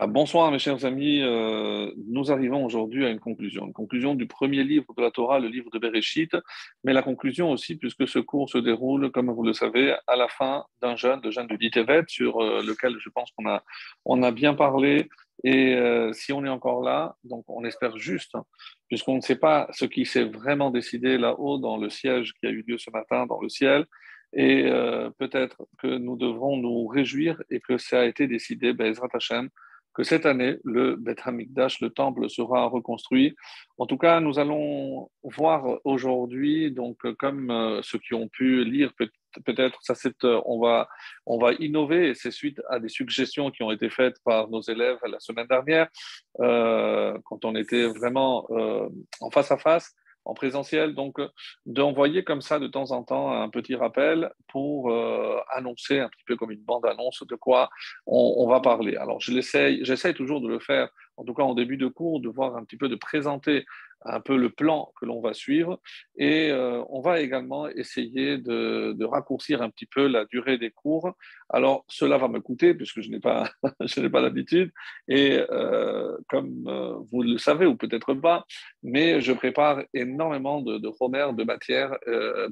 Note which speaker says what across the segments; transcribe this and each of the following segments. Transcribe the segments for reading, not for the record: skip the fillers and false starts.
Speaker 1: Bonsoir mes chers amis. Nous arrivons aujourd'hui à une conclusion du premier livre de la Torah, le livre de Bereshit, mais la conclusion aussi puisque ce cours se déroule, comme vous le savez, à la fin d'un jeûne, le jeûne de Ditevet, sur lequel je pense qu'on a bien parlé, et si on est encore là, donc on espère juste, hein, puisqu'on ne sait pas ce qui s'est vraiment décidé là-haut dans le siège qui a eu lieu ce matin dans le ciel. Et peut-être que nous devrons nous réjouir et que ça a été décidé, Bezrat Hashem, que cette année, le Beth Hamikdash, le temple, sera reconstruit. En tout cas, nous allons voir aujourd'hui, donc comme ceux qui ont pu lire, peut-être, ça c'est, on va innover, et c'est suite à des suggestions qui ont été faites par nos élèves la semaine dernière, quand on était vraiment en face à face en présentiel, donc d'envoyer comme ça de temps en temps un petit rappel pour annoncer un petit peu comme une bande-annonce de quoi on va parler. Alors j'essaie toujours de le faire, en tout cas en début de cours, de voir un petit peu, de présenter un peu le plan que l'on va suivre, et on va également essayer de raccourcir un petit peu la durée des cours. Alors cela va me coûter puisque je n'ai pas, je n'ai pas l'habitude, et comme vous le savez ou peut-être pas, mais je prépare énormément de Homer, de matière,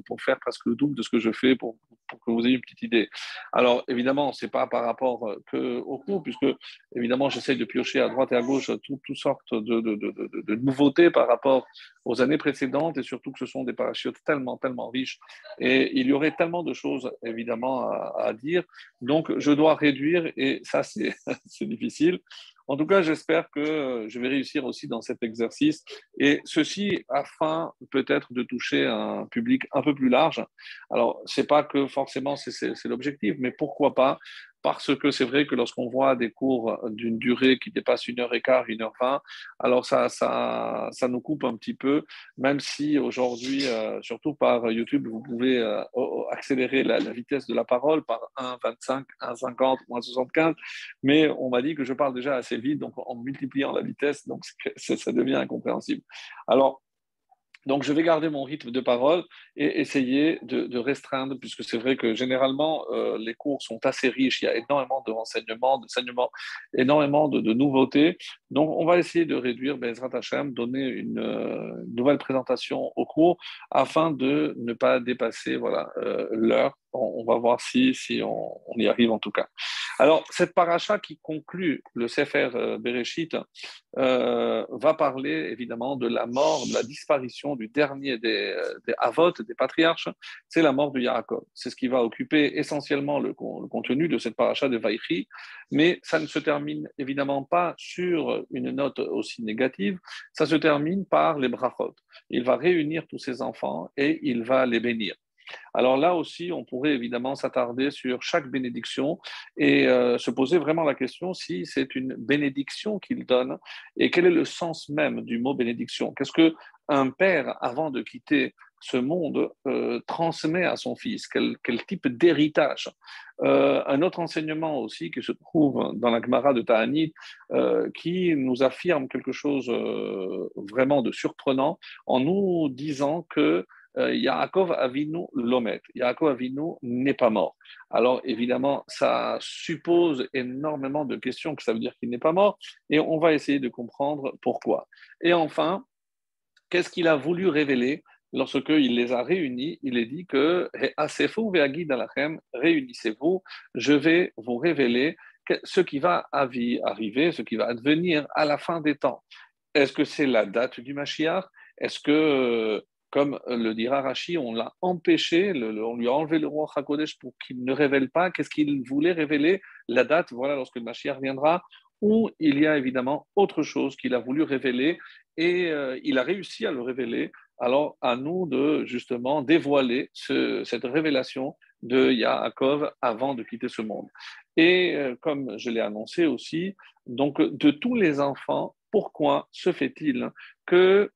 Speaker 1: pour faire presque le double de ce que je fais pour que vous ayez une petite idée. Alors, évidemment, ce n'est pas par rapport qu'au cours, puisque, évidemment, j'essaye de piocher à droite et à gauche toutes sortes de nouveautés par rapport aux années précédentes, et surtout que ce sont des parachutes tellement, tellement riches, et il y aurait tellement de choses, évidemment, à dire. Donc, je dois réduire, et ça, c'est c'est difficile. En tout cas, j'espère que je vais réussir aussi dans cet exercice, et ceci afin peut-être de toucher un public un peu plus large. Alors, c'est pas que forcément c'est l'objectif, mais pourquoi pas? Parce que c'est vrai que lorsqu'on voit des cours d'une durée qui dépasse 1 h 15, 1 h 20, alors ça nous coupe un petit peu, même si aujourd'hui, surtout par YouTube, vous pouvez accélérer la vitesse de la parole par 1,25, 1,50, 1,75, mais on m'a dit que je parle déjà assez vite, donc en multipliant la vitesse, donc ça devient incompréhensible. Alors, donc, je vais garder mon rythme de parole et essayer de restreindre, puisque c'est vrai que généralement, les cours sont assez riches, il y a énormément de renseignements, d'enseignements, énormément de nouveautés. Donc, on va essayer de réduire, Bezrat Hashem, donner une nouvelle présentation au cours afin de ne pas dépasser voilà, l'heure. On va voir si on y arrive en tout cas. Alors, cette paracha qui conclut le Sefer Bereshit va parler évidemment de la mort, de la disparition du dernier des Avot, des patriarches, c'est la mort de Yaakov. C'est ce qui va occuper essentiellement le contenu de cette paracha de Vaïchi, mais ça ne se termine évidemment pas sur une note aussi négative, ça se termine par les brachot. Il va réunir tous ses enfants et il va les bénir. Alors là aussi, on pourrait évidemment s'attarder sur chaque bénédiction et se poser vraiment la question si c'est une bénédiction qu'il donne et quel est le sens même du mot bénédiction. Qu'est-ce qu'un père, avant de quitter ce monde, transmet à son fils? Quel type d'héritage? Un autre enseignement aussi qui se trouve dans la Gemara de Ta'anit, qui nous affirme quelque chose vraiment de surprenant en nous disant que Yaakov Avinu Lomet. Yaakov Avinu n'est pas mort. Alors évidemment, ça suppose énormément de questions, que ça veut dire qu'il n'est pas mort, et on va essayer de comprendre pourquoi. Et enfin, qu'est-ce qu'il a voulu révéler lorsqu'il les a réunis? Il est dit que réunissez-vous, je vais vous révéler ce qui va arriver, ce qui va advenir à la fin des temps. Est-ce que c'est la date du Mashiach? Est-ce que, comme le dira Rashi, on l'a empêché, on lui a enlevé le roi HaKodesh pour qu'il ne révèle pas? Qu'est-ce qu'il voulait révéler? La date, voilà, lorsque le Mashiach viendra. Ou il y a évidemment autre chose qu'il a voulu révéler, et il a réussi à le révéler. Alors, à nous de justement dévoiler cette révélation de Yaakov avant de quitter ce monde. Et comme je l'ai annoncé aussi, donc de tous les enfants, pourquoi se fait-il que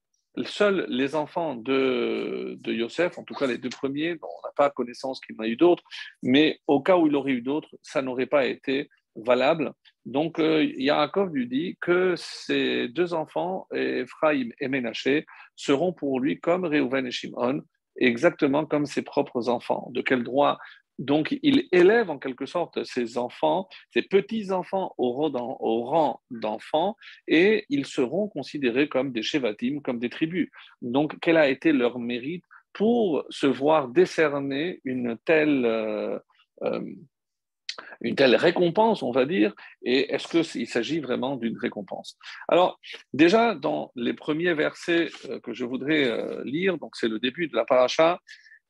Speaker 1: seuls les enfants de Yosef, en tout cas les deux premiers, dont on n'a pas connaissance qu'il y en a eu d'autres, mais au cas où il aurait eu d'autres, ça n'aurait pas été valable. Donc Yaakov lui dit que ses deux enfants, Ephraim et Ménaché, seront pour lui comme Réhouven et Shimon, exactement comme ses propres enfants. De quel droit Donc, il élève en quelque sorte ses enfants, ses petits-enfants au rang d'enfants, et ils seront considérés comme des shevatim, comme des tribus. Donc, quel a été leur mérite pour se voir décerner euh, une telle récompense, on va dire, et est-ce qu'il s'agit vraiment d'une récompense? Alors, déjà, dans les premiers versets que je voudrais lire, donc c'est le début de la paracha,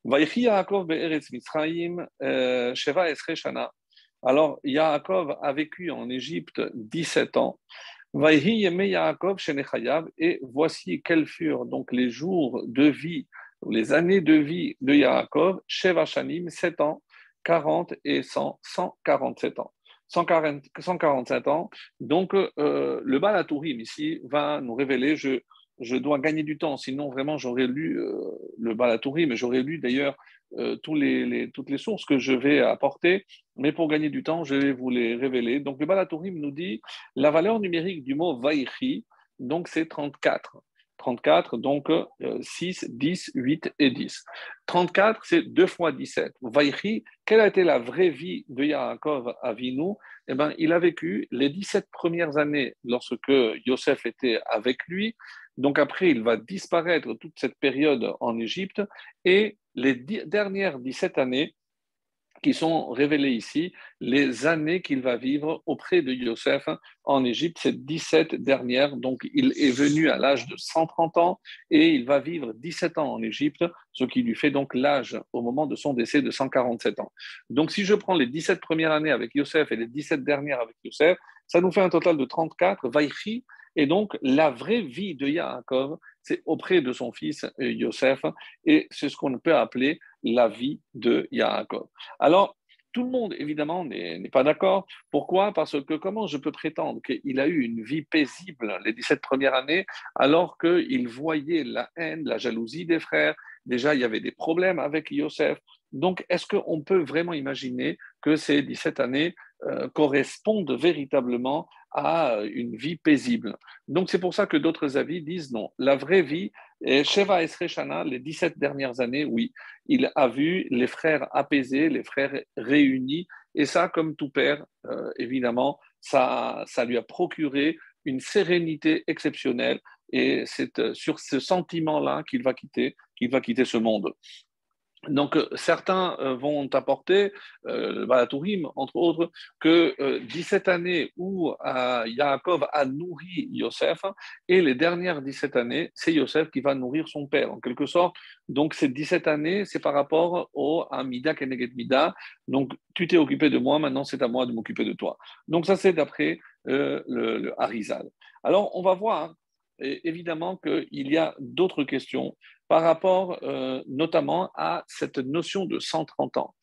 Speaker 1: Vaïchi Yaakov be'eretz Mitzrayim Sheva Esre Shana. Alors, Yaakov a vécu en Égypte 17 ans. Vaïhi Yeme Yaakov Shenechayav, et voici quels furent donc les jours de vie, les années de vie de Yaakov, Sheva Shanim, 7 ans, 40 et 100, 147 ans. 147 ans. Donc, le Baal HaTurim ici va nous révéler, je dois gagner du temps, sinon vraiment j'aurais lu le Baal HaTurim, mais j'aurais lu d'ailleurs toutes les sources que je vais apporter, mais pour gagner du temps, je vais vous les révéler. Donc, le Baal HaTurim nous dit la valeur numérique du mot Vaïchi, donc c'est 34. 34, donc 6, 10, 8 et 10. 34, c'est 2 fois 17. Vaïchi, quelle a été la vraie vie de Yaakov Avinu? Eh bien, il a vécu les 17 premières années lorsque Yosef était avec lui. Donc après, il va disparaître toute cette période en Égypte et les dernières 17 années qui sont révélées ici, les années qu'il va vivre auprès de Yosef en Égypte, ces 17 dernières. Donc, il est venu à l'âge de 130 ans et il va vivre 17 ans en Égypte, ce qui lui fait donc l'âge au moment de son décès de 147 ans. Donc, si je prends les 17 premières années avec Yosef et les 17 dernières avec Yosef, ça nous fait un total de 34, Vaïchi, et donc la vraie vie de Yaakov, c'est auprès de son fils Yosef, et c'est ce qu'on peut appeler la vie de Yaakov. Alors, tout le monde, évidemment, n'est pas d'accord. Pourquoi? Parce que comment je peux prétendre qu'il a eu une vie paisible les 17 premières années alors qu'il voyait la haine, la jalousie des frères? Déjà, il y avait des problèmes avec Yosef. Donc, est-ce qu'on peut vraiment imaginer que ces 17 années correspondent véritablement à une vie paisible? Donc, c'est pour ça que d'autres avis disent non. La vraie vie, Sheva Esre Shana, les 17 dernières années, oui, il a vu les frères apaisés, les frères réunis, et ça, comme tout père, évidemment, ça lui a procuré une sérénité exceptionnelle, et c'est sur ce sentiment-là qu'il va quitter ce monde. Donc, certains vont apporter, le Balatourim, entre autres, que 17 années où Yaakov a nourri Yosef, et les dernières 17 années, c'est Yosef qui va nourrir son père, en quelque sorte. Donc, ces 17 années, c'est par rapport au Mida Keneged Mida. Donc, tu t'es occupé de moi, maintenant c'est à moi de m'occuper de toi. Donc, ça, c'est d'après le Harizal. Alors, on va voir, évidemment, qu'il y a d'autres questions par rapport notamment à cette notion de 130 ans.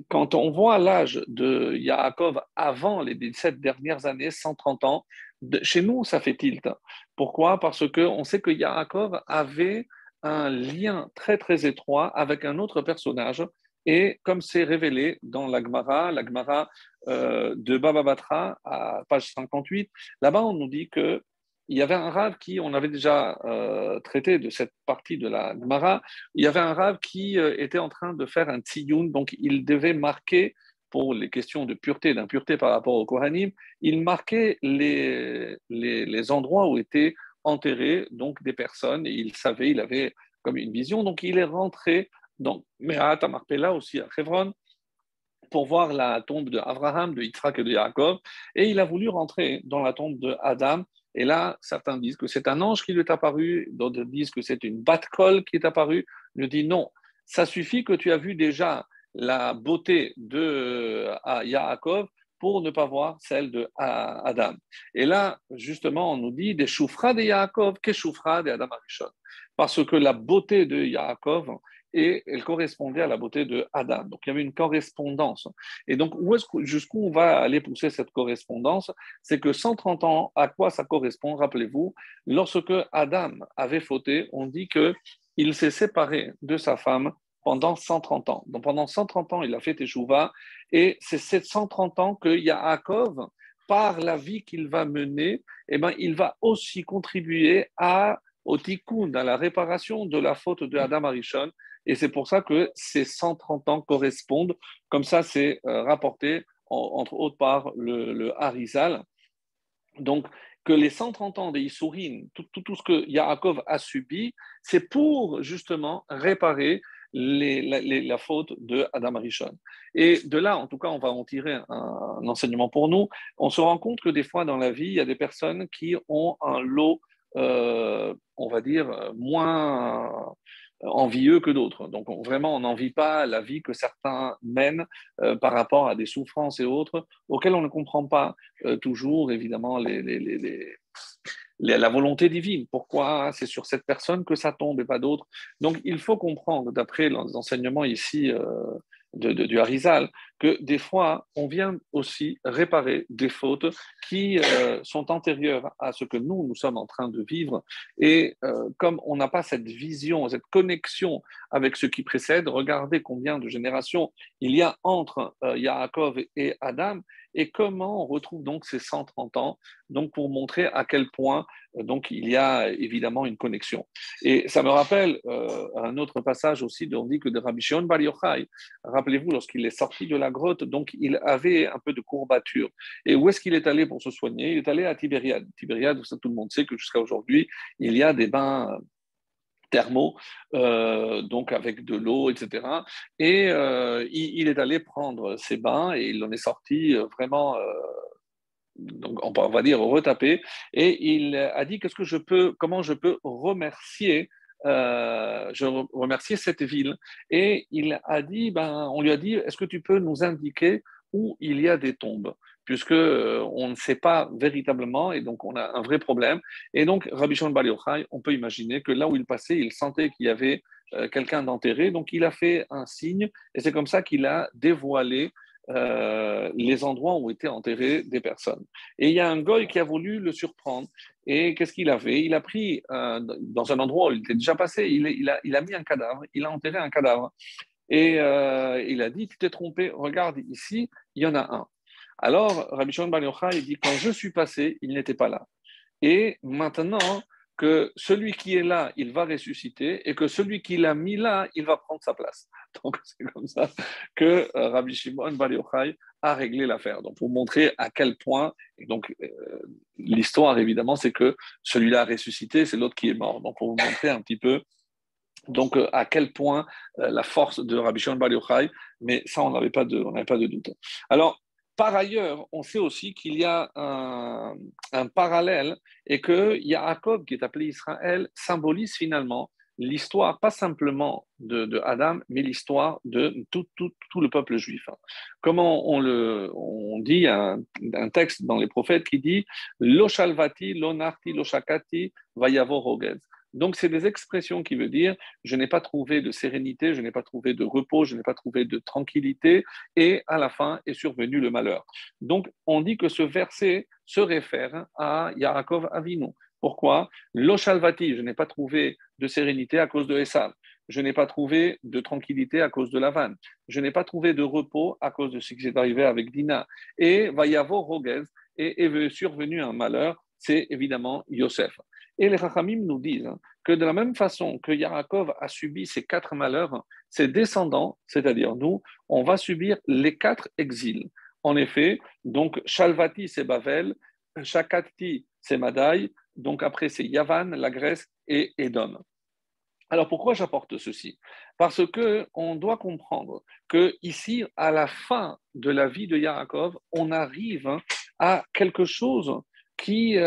Speaker 1: Quand on voit l'âge de Yaakov avant les 17 dernières années, 130 ans, chez nous, ça fait tilt. Pourquoi? Parce qu'on sait que Yaakov avait un lien très très étroit avec un autre personnage, et comme c'est révélé dans la Gemara de Baba Batra, à page 58, là-bas on nous dit que il y avait un rave qui, on avait déjà traité de cette partie de la Gemara, il y avait un rave qui était en train de faire un tziyun, donc il devait marquer, pour les questions de pureté, d'impureté par rapport au Kohanim, il marquait les endroits où étaient enterrés donc des personnes, et il savait, il avait comme une vision, donc il est rentré dans Me'at HaMarpela aussi à Hebron, pour voir la tombe de Abraham, de Yitzhak et de Yaakov, et il a voulu rentrer dans la tombe de Adam. Et là, certains disent que c'est un ange qui lui est apparu, d'autres disent que c'est une batte-colle qui est apparue. Je dis non, ça suffit que tu as vu déjà la beauté de Yaakov pour ne pas voir celle de Adam. Et là, justement, on nous dit des choufras de Yaakov, que choufras de Adam Arishon. Parce que la beauté de Yaakov, et elle correspondait à la beauté de Adam. Donc il y avait une correspondance. Et donc jusqu'où on va aller pousser cette correspondance? C'est que 130 ans, à quoi ça correspond? Rappelez-vous, lorsque Adam avait fauté, on dit qu'il s'est séparé de sa femme pendant 130 ans. Donc pendant 130 ans, il a fait Teshuvah, et c'est ces 130 ans que Yaakov, par la vie qu'il va mener, eh ben, il va aussi contribuer au tikkun, à la réparation de la faute de Adam Arishon, Et c'est pour ça que ces 130 ans correspondent, comme ça c'est rapporté, entre autres par le Harizal. Donc, que les 130 ans des Issourim, tout ce que Yaakov a subi, c'est pour justement réparer la faute de Adam Rishon. Et de là, en tout cas, on va en tirer un enseignement pour nous. On se rend compte que des fois dans la vie, il y a des personnes qui ont un lot, on va dire, moins envieux que d'autres. Donc vraiment, on n'envie pas la vie que certains mènent par rapport à des souffrances et autres auxquelles on ne comprend pas toujours, évidemment, la volonté divine. Pourquoi c'est sur cette personne que ça tombe et pas d'autres. Donc, il faut comprendre, d'après les enseignements ici du Harizal, que des fois, on vient aussi réparer des fautes qui sont antérieures à ce que nous sommes en train de vivre. Et comme on n'a pas cette vision, cette connexion avec ce qui précède, regardez combien de générations il y a entre Yaakov et Adam, et comment on retrouve donc ces 130 ans, donc pour montrer à quel point donc il y a évidemment une connexion. Et ça me rappelle un autre passage aussi, on dit que de Rabbi Shimon Bar Yochai, rappelez-vous, lorsqu'il est sorti de la grotte, donc il avait un peu de courbature. Et où est-ce qu'il est allé pour se soigner? Il est allé à Tibériade. Tibériade, ça, tout le monde sait que jusqu'à aujourd'hui, il y a des bains thermaux, donc avec de l'eau, etc. Et il est allé prendre ses bains et il en est sorti vraiment, donc on va dire retapé. Et il a dit comment je peux remercier. Remercier cette ville. Et il a dit, on lui a dit, est-ce que tu peux nous indiquer où il y a des tombes, puisque on ne sait pas véritablement, et donc on a un vrai problème. Et donc, Rabbi Shimon Bar Yochai, on peut imaginer que là où il passait, il sentait qu'il y avait quelqu'un d'enterré, donc il a fait un signe, et c'est comme ça qu'il a dévoilé les endroits où étaient enterrées des personnes. Et il y a un goy qui a voulu le surprendre. Et qu'est-ce qu'il a fait? Il a pris, dans un endroit où il était déjà passé, il a mis un cadavre, il a enterré un cadavre. Et il a dit, tu t'es trompé, regarde ici, il y en a un. Alors, Rabbi Shimon Bar Yochai, il dit, quand je suis passé, il n'était pas là. Et maintenant que celui qui est là, il va ressusciter, et que celui qui l'a mis là, il va prendre sa place. Donc, c'est comme ça que Rabbi Shimon Bar Yochai a réglé l'affaire. Donc, pour montrer à quel point, et donc, l'histoire, évidemment, c'est que celui-là a ressuscité, c'est l'autre qui est mort. Donc, pour vous montrer un petit peu donc, à quel point la force de Rabbi Shimon Bar Yochai, mais ça, on n'avait pas de doute. Alors, par ailleurs, on sait aussi qu'il y a un parallèle et que Yaakov, qui est appelé Israël, symbolise finalement l'histoire, pas simplement de Adam, mais l'histoire de tout le peuple juif. Comment on dit un texte dans les prophètes qui dit Lo shalvati, lo narti, lo shakati, vayavo rogez. Donc, c'est des expressions qui veulent dire je n'ai pas trouvé de sérénité, je n'ai pas trouvé de repos, je n'ai pas trouvé de tranquillité, et à la fin est survenu le malheur. Donc, on dit que ce verset se réfère à Yaakov Avinu. Pourquoi? L'Oshalvati, je n'ai pas trouvé de sérénité à cause de Esav. Je n'ai pas trouvé de tranquillité à cause de Lavan. Je n'ai pas trouvé de repos à cause de ce qui s'est arrivé avec Dina. Et Vayavo Rogez, et est survenu un malheur, c'est évidemment Yosef. Et les Rachamim nous disent que de la même façon que Yaakov a subi ces 4 malheurs, ses descendants, c'est-à-dire nous, on va subir les 4 exils. En effet, donc Shalvati, c'est Bavel, Shakati, c'est Madaï, donc après c'est Yavan, la Grèce et Édom. Alors pourquoi j'apporte ceci? Parce que on doit comprendre que ici, à la fin de la vie de Yaakov, on arrive à quelque chose qui,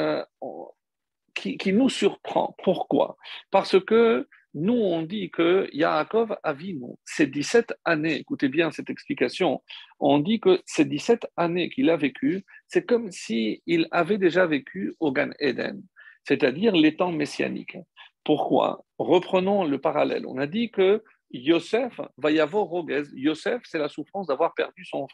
Speaker 1: qui nous surprend. Pourquoi? Parce que nous, on dit que Yaakov Avinu, ces 17 années, écoutez bien cette explication, on dit que ces 17 années qu'il a vécues, c'est comme s'il avait déjà vécu au Gan Eden, c'est-à-dire les temps messianiques. Pourquoi? Reprenons le parallèle. On a dit que Yosef va y avoir Rogez. Yosef, c'est la souffrance d'avoir perdu son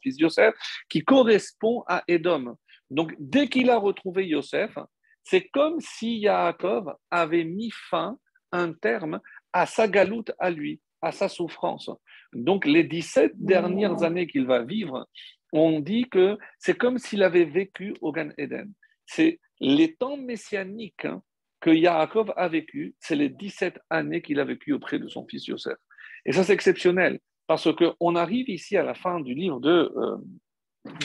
Speaker 1: fils Yosef, qui correspond à Édom. Donc, dès qu'il a retrouvé Yosef, c'est comme si Yaakov avait mis fin, un terme, à sa galoute à lui, à sa souffrance. Donc, les 17 dernières années qu'il va vivre, on dit que c'est comme s'il avait vécu au Gan Eden. C'est les temps messianiques, hein, que Yaakov a vécu, c'est les 17 années qu'il a vécu auprès de son fils Yosef. Et ça, c'est exceptionnel, parce qu'on arrive ici à la fin du livre de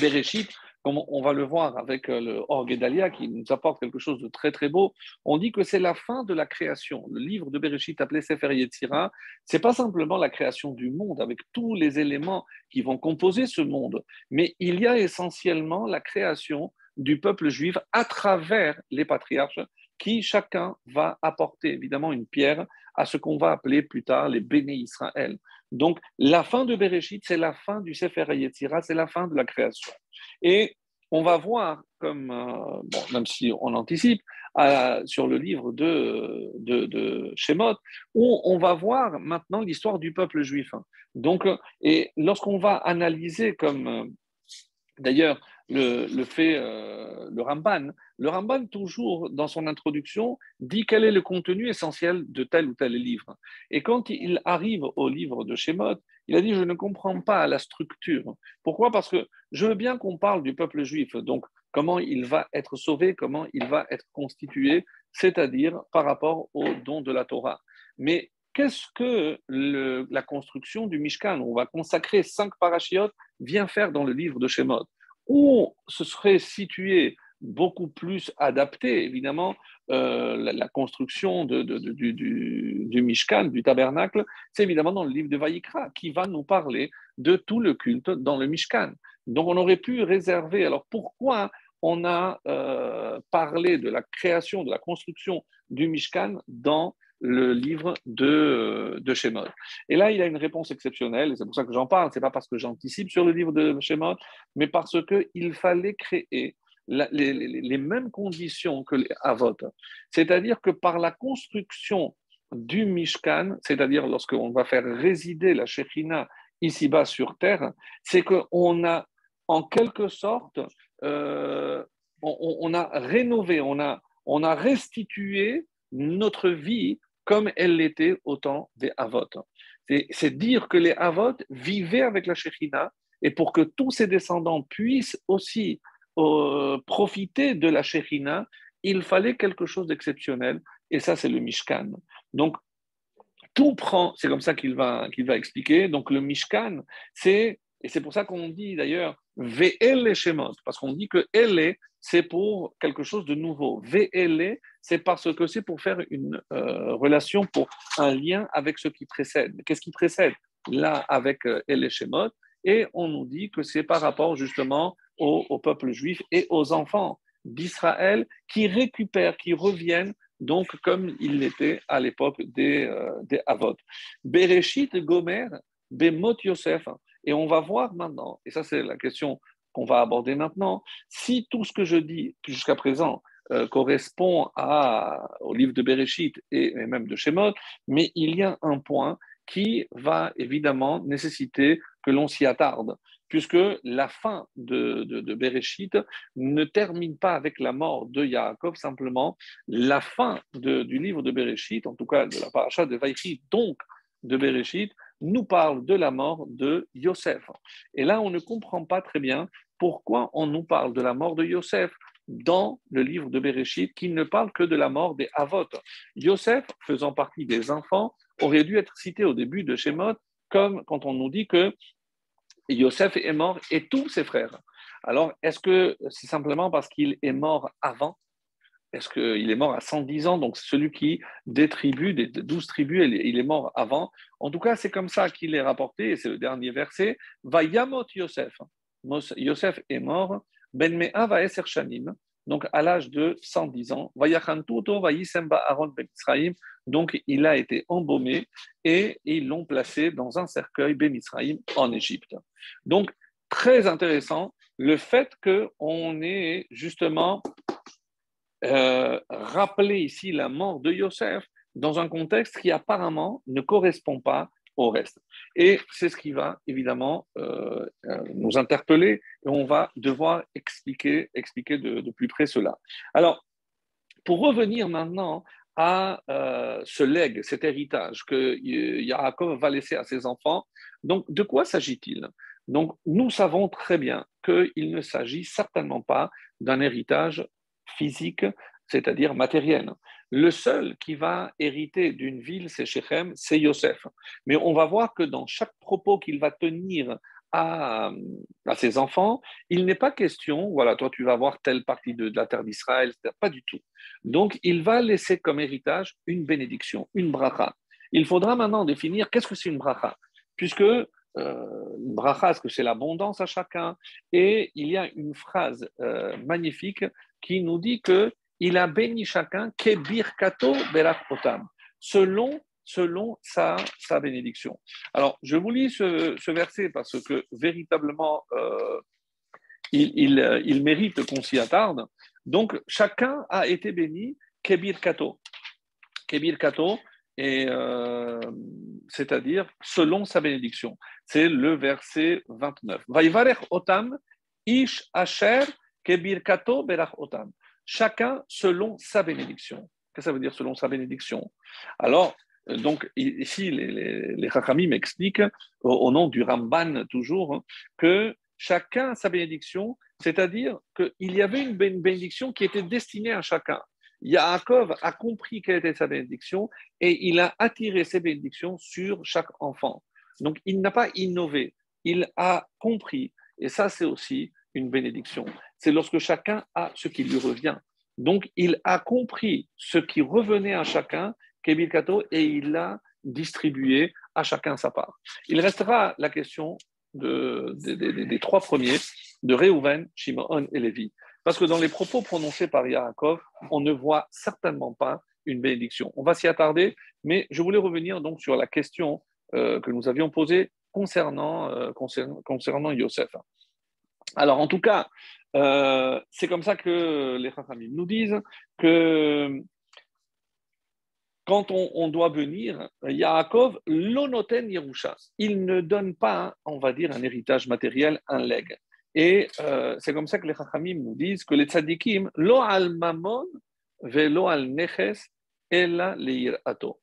Speaker 1: Bereshit, comme on va le voir avec le Or Gedalia qui nous apporte quelque chose de très très beau. On dit que c'est la fin de la création. Le livre de Bereshit appelé Sefer Yetzira, c'est pas simplement la création du monde avec tous les éléments qui vont composer ce monde, mais il y a essentiellement la création du peuple juif à travers les patriarches qui chacun va apporter évidemment une pierre à ce qu'on va appeler plus tard les béné Israël. Donc, la fin de Bereshit, c'est la fin du Sefer Yetzira, c'est la fin de la création. Et on va voir, comme, bon, même si on anticipe, sur le livre de Shemot, où on va voir maintenant l'histoire du peuple juif. Donc, et lorsqu'on va analyser comme d'ailleurs, le Ramban, toujours dans son introduction, dit quel est le contenu essentiel de tel ou tel livre. Et quand il arrive au livre de Shemot, il a dit, je ne comprends pas la structure. Pourquoi? Parce que je veux bien qu'on parle du peuple juif, donc comment il va être sauvé, comment il va être constitué, c'est-à-dire par rapport au don de la Torah. Mais qu'est-ce que la construction du Mishkan, où on va consacrer 5 parachiotes, vient faire dans le livre de Shemot, où ce serait situé beaucoup plus adapté, évidemment, la construction du Mishkan, du tabernacle, c'est évidemment dans le livre de Vaïkra, qui va nous parler de tout le culte dans le Mishkan. Donc on aurait pu réserver, alors pourquoi on a parlé de la création, de la construction du Mishkan dans le livre de Shemot. Et là, il a une réponse exceptionnelle, et c'est pour ça que j'en parle, c'est pas parce que j'anticipe sur le livre de Shemot, mais parce qu'il fallait créer les mêmes conditions que les Avot. C'est-à-dire que par la construction du Mishkan, c'est-à-dire lorsqu'on va faire résider la Shekhinah ici-bas sur terre, c'est qu'on a en quelque sorte, on a rénové, on a restitué notre vie comme elle l'était au temps des Havot. C'est dire que les Havot vivaient avec la Shekhinah et pour que tous ses descendants puissent aussi profiter de la Shekhinah, il fallait quelque chose d'exceptionnel et ça c'est le Mishkan. Donc tout prend, c'est comme ça qu'il va expliquer. Donc le Mishkan, et c'est pour ça qu'on dit d'ailleurs Ve'ele Shemot, parce qu'on dit que Ele, c'est pour quelque chose de nouveau. Ve'ele, c'est parce que c'est pour faire une relation, pour un lien avec ce qui précède. Qu'est-ce qui précède là avec Ele Shemot? Et on nous dit que c'est par rapport justement au peuple juif et aux enfants d'Israël qui récupèrent, qui reviennent donc comme il l'était à l'époque des Havot. Bereshit Gomer, Bemot Yosef. Et on va voir maintenant, et ça c'est la question qu'on va aborder maintenant, si tout ce que je dis jusqu'à présent correspond au livre de Bereshit et même de Shemot, mais il y a un point qui va évidemment nécessiter que l'on s'y attarde, puisque la fin de Bereshit ne termine pas avec la mort de Yaakov, simplement la fin du livre de Bereshit, en tout cas de la paracha de Vaïchi, donc de Bereshit, nous parle de la mort de Yosef. Et là, on ne comprend pas très bien pourquoi on nous parle de la mort de Yosef dans le livre de Bereshit, qui ne parle que de la mort des Havot. Yosef, faisant partie des enfants, aurait dû être cité au début de Shemot, comme quand on nous dit que Yosef est mort et tous ses frères. Alors, est-ce que c'est simplement parce qu'il est mort avant? Est-ce qu'il est mort à 110 ans? Donc, celui qui, des tribus, des 12 tribus, il est mort avant. En tout cas, c'est comme ça qu'il est rapporté, et c'est le dernier verset. Va Yamot Yosef. Yosef est mort. Ben Mea va Eser Shanim. Donc, à l'âge de 110 ans. Va Yachantuto, va Yisemba Aaron Ben Israïm. Donc, il a été embaumé et ils l'ont placé dans un cercueil Ben Israïm en Égypte. Donc, très intéressant le fait qu'on ait justement rappeler ici la mort de Yosef dans un contexte qui apparemment ne correspond pas au reste. Et c'est ce qui va évidemment nous interpeller et on va devoir expliquer de plus près cela. Alors, pour revenir maintenant à ce legs, cet héritage que Yaakov va laisser à ses enfants, donc de quoi s'agit-il? Donc, nous savons très bien qu'il ne s'agit certainement pas d'un héritage physique, c'est-à-dire matériel. le seul qui va hériter d'une ville, c'est Shechem, c'est Yosef. Mais on va voir que dans chaque propos qu'il va tenir à, à ses enfants, il n'est pas question, voilà, toi tu vas avoir telle partie de la terre d'Israël, pas du tout. Donc il va laisser comme héritage une bénédiction, une bracha. Il faudra maintenant définir qu'est-ce que c'est une bracha, puisque une bracha, est-ce que c'est l'abondance à chacun? Et il y a une phrase magnifique qui nous dit que il a béni chacun, kebir kato berach otam, selon sa bénédiction. Alors, je vous lis ce verset parce que véritablement, il mérite qu'on s'y attarde. Donc, chacun a été béni, kebir kato. Kebir kato, et c'est-à-dire selon sa bénédiction. C'est le verset 29. Vaivarech otam, ish asher, kebir kato berach otam. Chacun selon sa bénédiction. Qu'est-ce que ça veut dire selon sa bénédiction? Alors, donc, ici, les Chachamim m'expliquent, au nom du Ramban toujours, hein, que chacun sa bénédiction, c'est-à-dire qu'il y avait une bénédiction qui était destinée à chacun. Yaakov a compris quelle était sa bénédiction et il a attiré ses bénédictions sur chaque enfant. Donc, il n'a pas innové, il a compris. Et ça, c'est aussi une bénédiction. C'est lorsque chacun a ce qui lui revient. Donc, il a compris ce qui revenait à chacun, Kebil Kato, et il l'a distribué à chacun sa part. Il restera la question des trois premiers, de Réhouven, Shimon et Lévi. Parce que dans les propos prononcés par Yaakov, on ne voit certainement pas une bénédiction. On va s'y attarder, mais je voulais revenir donc sur la question que nous avions posée concernant Yosef. Alors, en tout cas, c'est comme ça que les Chachamim nous disent que quand on doit venir, Yaakov, l'onoten Yerusha, il ne donne pas, on va dire, un héritage matériel, un legs. Et c'est comme ça que les Chachamim nous disent que les tzadikim, lo al mamon velo al neches, ella leir ato.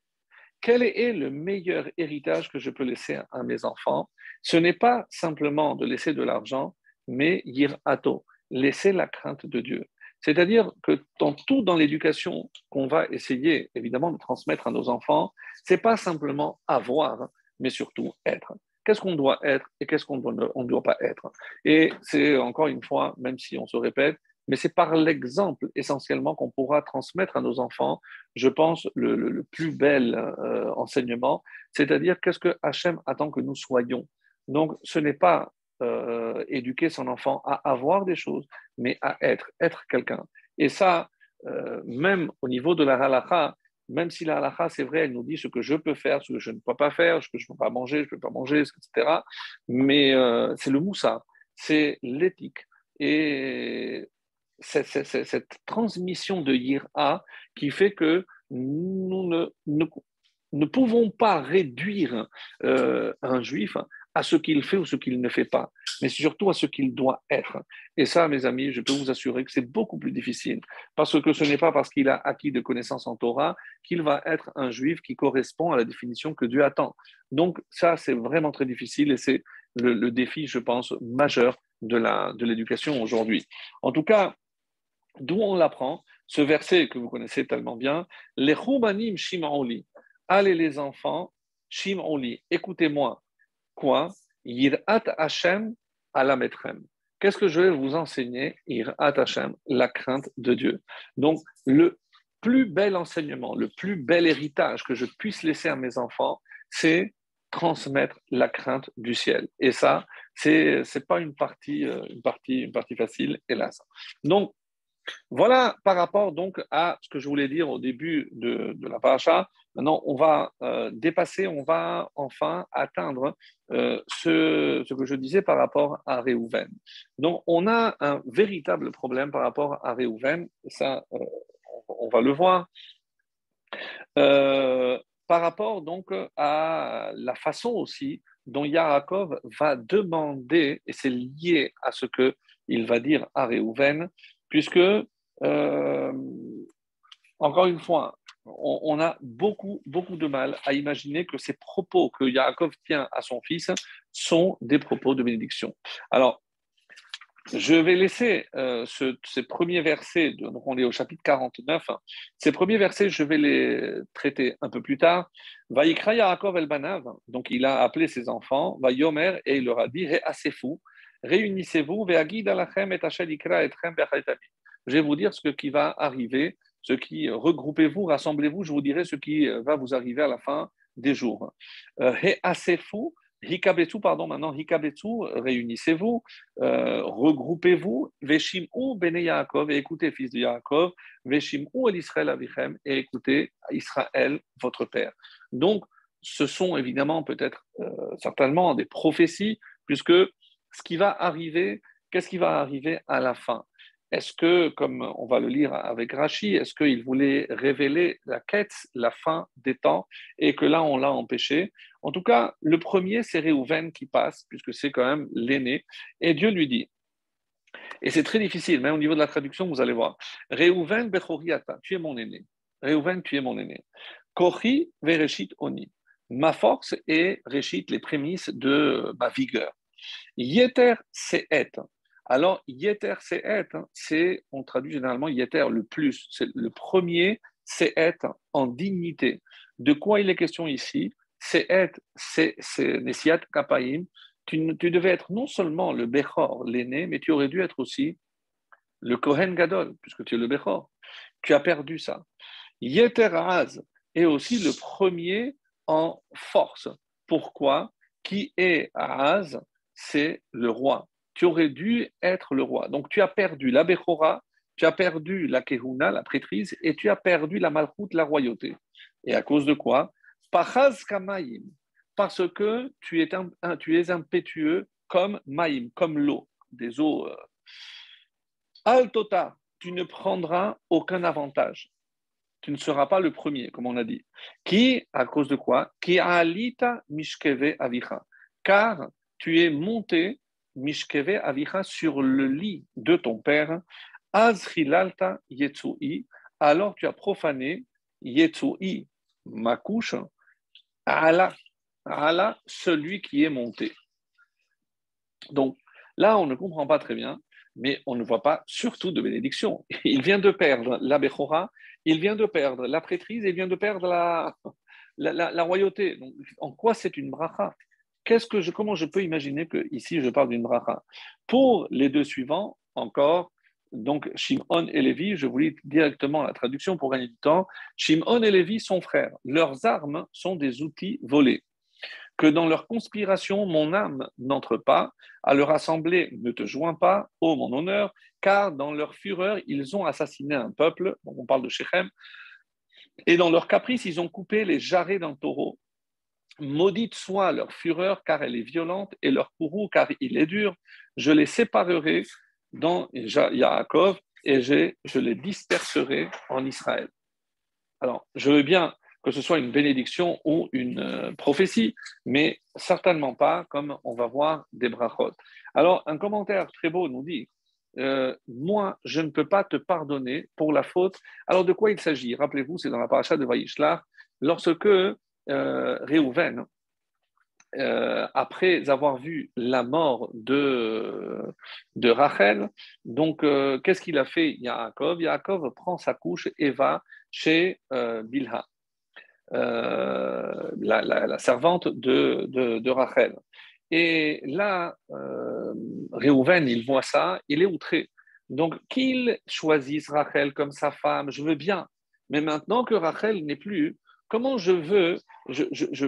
Speaker 1: Quel est le meilleur héritage que je peux laisser à mes enfants? Ce n'est pas simplement de laisser de l'argent, mais yirato, laisser la crainte de Dieu. C'est-à-dire que dans l'éducation qu'on va essayer évidemment de transmettre à nos enfants, c'est pas simplement avoir, mais surtout être. Qu'est-ce qu'on doit être et qu'est-ce qu'on ne doit pas être? Et c'est encore une fois, même si on se répète, mais c'est par l'exemple essentiellement qu'on pourra transmettre à nos enfants, je pense, le plus bel enseignement, c'est-à-dire qu'est-ce que Hachem attend que nous soyons. Donc, ce n'est pas éduquer son enfant à avoir des choses, mais à être quelqu'un. Et ça, même au niveau de la halakha, même si la halakha, c'est vrai, elle nous dit ce que je peux faire, ce que je ne peux pas faire, ce que je ne peux pas manger, je ne peux pas manger, etc. Mais c'est le moussa, c'est l'éthique. Et cette transmission de yira qui fait que nous ne pouvons pas réduire un juif à ce qu'il fait ou ce qu'il ne fait pas, mais surtout à ce qu'il doit être. Et ça, mes amis, je peux vous assurer que c'est beaucoup plus difficile, parce que ce n'est pas parce qu'il a acquis des connaissances en Torah qu'il va être un juif qui correspond à la définition que Dieu attend. Donc ça, c'est vraiment très difficile et c'est le défi, je pense, majeur de l'éducation aujourd'hui. En tout cas, d'où on l'apprend, ce verset que vous connaissez tellement bien, les Choubanim Shim'oli, allez les enfants, Shim'oli, écoutez-moi, quoi? Yirat Hashem alametrem. Qu'est-ce que je vais vous enseigner? Yirat Hashem, la crainte de Dieu. Donc, le plus bel enseignement, le plus bel héritage que je puisse laisser à mes enfants, c'est transmettre la crainte du ciel. Et ça, c'est pas une partie facile, hélas. Donc, voilà par rapport donc à ce que je voulais dire au début de la paracha. Maintenant, on va dépasser, on va enfin atteindre ce que je disais par rapport à Réhouven. Donc, on a un véritable problème par rapport à Réhouven, et ça, on va le voir. Par rapport donc à la façon aussi dont Yaakov va demander, et c'est lié à ce qu'il va dire à Réhouven, puisque, encore une fois, on a beaucoup, beaucoup de mal à imaginer que ces propos que Yaakov tient à son fils sont des propos de bénédiction. Alors, Je vais laisser ces premiers versets, donc on est au chapitre 49, hein. Ces premiers versets, je vais les traiter un peu plus tard. Vaïkra Yaakov el Banav, donc il a appelé ses enfants, Vayomer, et il leur a dit, Asefou, réunissez-vous, Ve'agid alachem et Hashel ikra etchem be'achetami. Je vais vous dire ce qui va arriver, ce qui, regroupez-vous, rassemblez-vous, je vous dirai ce qui va vous arriver à la fin des jours. Asefou, Hikabetsu, pardon, maintenant, Hikabetsu, réunissez-vous, regroupez-vous, Veshim'u Bene Yaakov, et écoutez, fils de Yaakov, Veshim'u El Israël Avichem, et écoutez, Israël, votre père. Donc, ce sont évidemment peut-être certainement des prophéties, puisque ce qui va arriver, qu'est-ce qui va arriver à la fin? Est-ce que, comme on va le lire avec Rachi, est-ce qu'il voulait révéler la quête, la fin des temps, et que là, on l'a empêché? En tout cas, le premier, c'est Réhouven qui passe, puisque c'est quand même l'aîné, et Dieu lui dit, et c'est très difficile, même au niveau de la traduction, vous allez voir, Réhouven Bechoriata, tu es mon aîné. Réhouven, tu es mon aîné. Kochi Vereshit Oni. Ma force est Réchit, les prémices de ma vigueur. Yeter Se'et. Alors, Yeter Se'et, c'est, on traduit généralement Yeter le plus, c'est le premier Se'et en dignité. De quoi il est question ici? Se'et, c'est Nesiat Kapaim. Tu devais être non seulement le Bechor, l'aîné, mais tu aurais dû être aussi le Kohen Gadol, puisque tu es le Bechor. Tu as perdu ça. Yeter Az est aussi le premier en force. Pourquoi? Qui est Az? C'est le roi. Tu aurais dû être le roi. Donc tu as perdu la Bechora, tu as perdu la Kehuna, la prêtrise, et tu as perdu la Malchut, la royauté. Et à cause de quoi? Pachaz Kamaim, parce que tu es impétueux comme Maïm, comme l'eau, des eaux. Al Tota, tu ne prendras aucun avantage. Tu ne seras pas le premier, comme on a dit. Qui, à cause de quoi? Qui alita mishkeve avicha. Car tu es monté mishkeve avicha sur le lit de ton père. Azrilalta yetsui. Alors tu as profané yetsui, ma couche, ala, ala, celui qui est monté. Donc là, on ne comprend pas très bien, mais on ne voit pas surtout de bénédiction. Il vient de perdre la Bechora, il vient de perdre la prêtrise, il vient de perdre la royauté. Donc, en quoi c'est une bracha? Comment je peux imaginer que ici je parle d'une bracha? Pour les deux suivants, encore, donc Shimon et Lévi, je vous lis directement la traduction pour gagner du temps. Shimon et Lévi sont frères. Leurs armes sont des outils volés. Que dans leur conspiration, mon âme n'entre pas, à leur assemblée ne te joins pas, ô mon honneur, car dans leur fureur, ils ont assassiné un peuple, donc on parle de Shechem, et dans leur caprice, ils ont coupé les jarrets d'un taureau. Maudite soit leur fureur, car elle est violente, et leur courroux, car il est dur. Je les séparerai dans Yaakov, et je les disperserai en Israël. Alors, je veux bien que ce soit une bénédiction ou une prophétie, mais certainement pas comme on va voir des brachot. Alors, un commentaire très beau nous dit, moi, je ne peux pas te pardonner pour la faute. Alors, de quoi il s'agit? Rappelez-vous, c'est dans la paracha de Vayishlach, lorsque Réhouven, après avoir vu la mort de Rachel, donc qu'est-ce qu'il a fait Yaakov? Yaakov prend sa couche et va chez Bilha, la servante de Rachel. Et là, Réhouven, il voit ça, il est outré. Donc, qu'il choisisse Rachel comme sa femme, je veux bien. Mais maintenant que Rachel n'est plus, comment je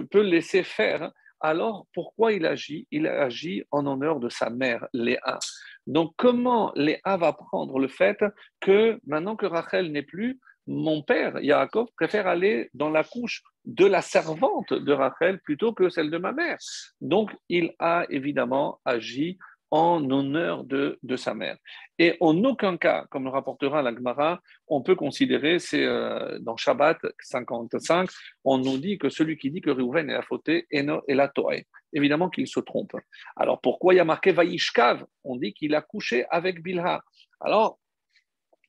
Speaker 1: peux laisser faire? Alors, pourquoi il agit? Il agit en honneur de sa mère, Léa. Donc, comment Léa va prendre le fait que maintenant que Rachel n'est plus, mon père, Yaakov, préfère aller dans la couche de la servante de Rachel plutôt que celle de ma mère. Donc, il a évidemment agi en honneur de sa mère. Et en aucun cas, comme le rapportera la Gemara, on peut considérer, c'est dans Shabbat 55, on nous dit que celui qui dit que Réhouven est la fautée est la Toé. Évidemment qu'il se trompe. Alors pourquoi il y a marqué Vaishkav? On dit qu'il a couché avec Bilha. Alors,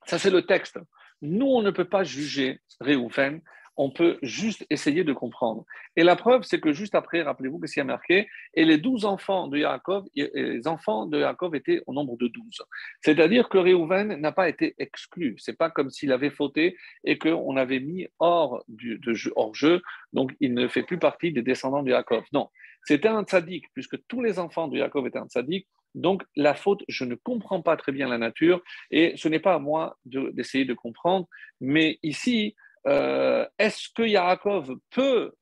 Speaker 1: ça c'est le texte. Nous, on ne peut pas juger Réhouven On peut juste essayer de comprendre. Et la preuve, c'est que juste après, rappelez-vous que s'il y a marqué, et les 12 enfants de Yaakov, et les enfants de Yaakov étaient au nombre de 12. C'est-à-dire que Réhouven n'a pas été exclu. C'est pas comme s'il avait fauté et qu'on avait mis hors jeu, donc il ne fait plus partie des descendants de Yaakov. Non, c'était un tzaddik, puisque tous les enfants de Yaakov étaient un tzaddik. Donc la faute, je ne comprends pas très bien la nature et ce n'est pas à moi d'essayer de comprendre. Mais ici, est-ce que Yaakov peut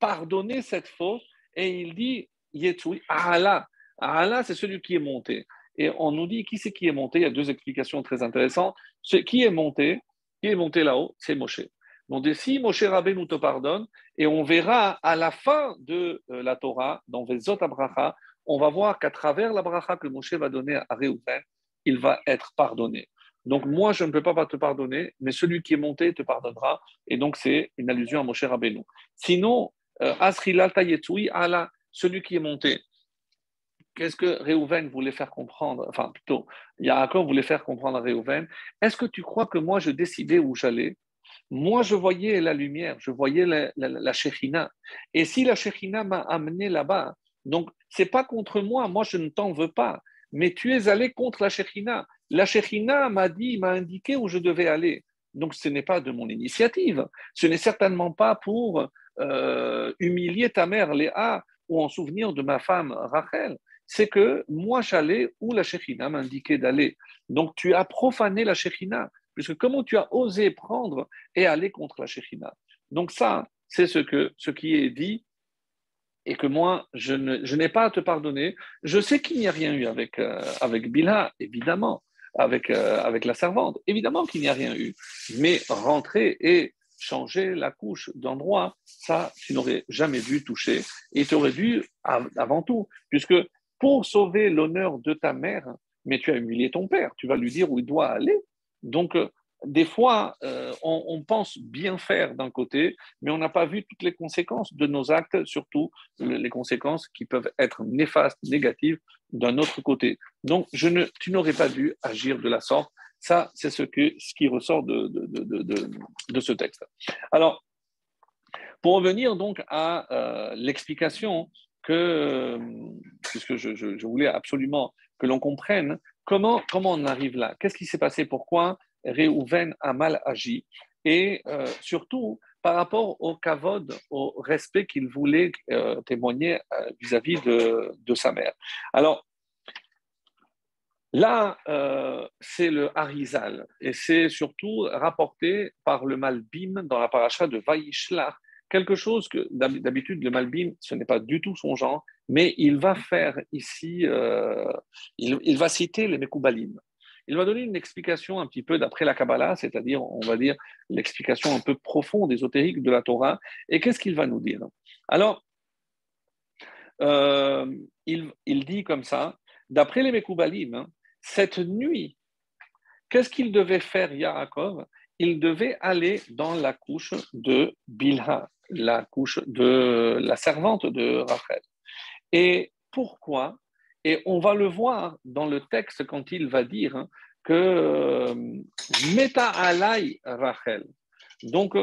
Speaker 1: pardonner cette faute? Et il dit, Yetsui, Allah. Allah, c'est celui qui est monté. Et on nous dit, qui c'est qui est monté? Il y a deux explications très intéressantes. Qui est monté là-haut? C'est Moshe. Donc, si Moshe Rabbeinu te pardonne, et on verra à la fin de la Torah, dans Vezot Abracha, on va voir qu'à travers la bracha que Moshe va donner à Réhouven, il va être pardonné. Donc, moi, je ne peux pas te pardonner, mais celui qui est monté te pardonnera. Et donc, c'est une allusion à Moshe Rabbeinu. Sinon, Asrilal Tayetsui, Allah, celui qui est monté. Qu'est-ce que Réhouven voulait faire comprendre? Enfin, plutôt, Yaakov voulait faire comprendre à Réhouven. Est-ce que tu crois que moi, je décidais où j'allais? Moi, je voyais la lumière, je voyais la Shekhinah. Et si la Shekhinah m'a amené là-bas, donc, c'est pas contre moi, moi, je ne t'en veux pas, mais tu es allé contre la Shekhinah. La Shekhinah m'a indiqué où je devais aller. Donc, ce n'est pas de mon initiative. Ce n'est certainement pas pour humilier ta mère Léa ou en souvenir de ma femme Rachel. C'est que moi, j'allais où la Shekhinah m'indiquait d'aller. Donc, tu as profané la Shekhinah. Puisque comment tu as osé prendre et aller contre la Shekhinah? Donc ça, c'est ce qui est dit et que moi, je n'ai pas à te pardonner. Je sais qu'il n'y a rien eu avec Bilha, évidemment, avec la servante, évidemment qu'il n'y a rien eu. Mais rentrer et changer la couche d'endroit, ça, tu n'aurais jamais dû toucher et tu aurais dû, avant tout, puisque pour sauver l'honneur de ta mère, mais tu as humilié ton père, tu vas lui dire où il doit aller. Donc, des fois, on pense bien faire d'un côté, mais on n'a pas vu toutes les conséquences de nos actes, surtout les conséquences qui peuvent être néfastes, négatives d'un autre côté. Donc, tu n'aurais pas dû agir de la sorte. Ça, c'est ce qui ressort de ce texte. Alors, pour revenir donc à l'explication puisque je voulais absolument que l'on comprenne comment on arrive là, qu'est-ce qui s'est passé, pourquoi Réhouven a mal agi, et surtout par rapport au kavod, au respect qu'il voulait témoigner vis-à-vis de sa mère. Alors, là, c'est le Harizal, et c'est surtout rapporté par le Malbim dans la paracha de Vaïshlach, quelque chose que d'habitude le Malbim, ce n'est pas du tout son genre, mais il va faire ici, il va citer les Mekoubalim. Il va donner une explication un petit peu d'après la Kabbalah, c'est-à-dire, on va dire, l'explication un peu profonde, ésotérique de la Torah. Et qu'est-ce qu'il va nous dire? Alors, il dit comme ça, d'après les Mekoubalim, hein, cette nuit, qu'est-ce qu'il devait faire Yaakov? Il devait aller dans la couche de Bilha, la couche de la servante de Rachel. Et pourquoi? Et on va le voir dans le texte quand il va dire que Meta alay Rachel. Donc,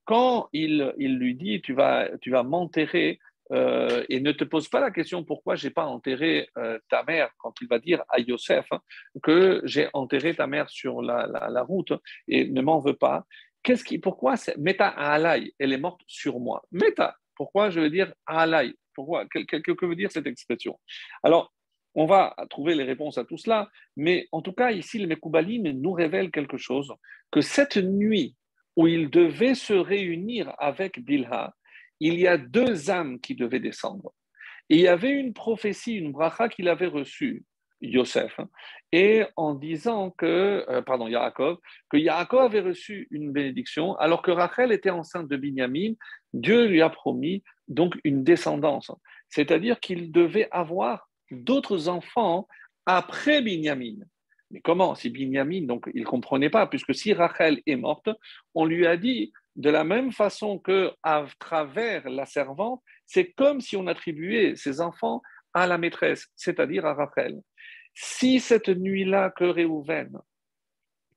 Speaker 1: quand il lui dit tu vas m'enterrer, et ne te pose pas la question pourquoi j'ai pas enterré ta mère, quand il va dire à Yosef que j'ai enterré ta mère sur la route et ne m'en veux pas. Pourquoi Meta alay, elle est morte sur moi. Meta, pourquoi je veux dire alay? Pourquoi? Que veut dire cette expression? Alors, on va trouver les réponses à tout cela, mais en tout cas, ici, le Mekoubalim nous révèle quelque chose, que cette nuit où il devait se réunir avec Bilha, il y a deux âmes qui devaient descendre. Et il y avait une prophétie, une bracha qu'il avait reçue, Yosef, et en disant Yaakov, que Yaakov avait reçu une bénédiction, alors que Rachel était enceinte de Binyamin, Dieu lui a promis donc une descendance. C'est-à-dire qu'il devait avoir d'autres enfants après Binyamin. Mais comment? Si Binyamin, donc il ne comprenait pas, puisque si Rachel est morte, on lui a dit, de la même façon que à travers la servante, c'est comme si on attribuait ses enfants à la maîtresse, c'est-à-dire à Rachel. Si cette nuit-là que Réhouven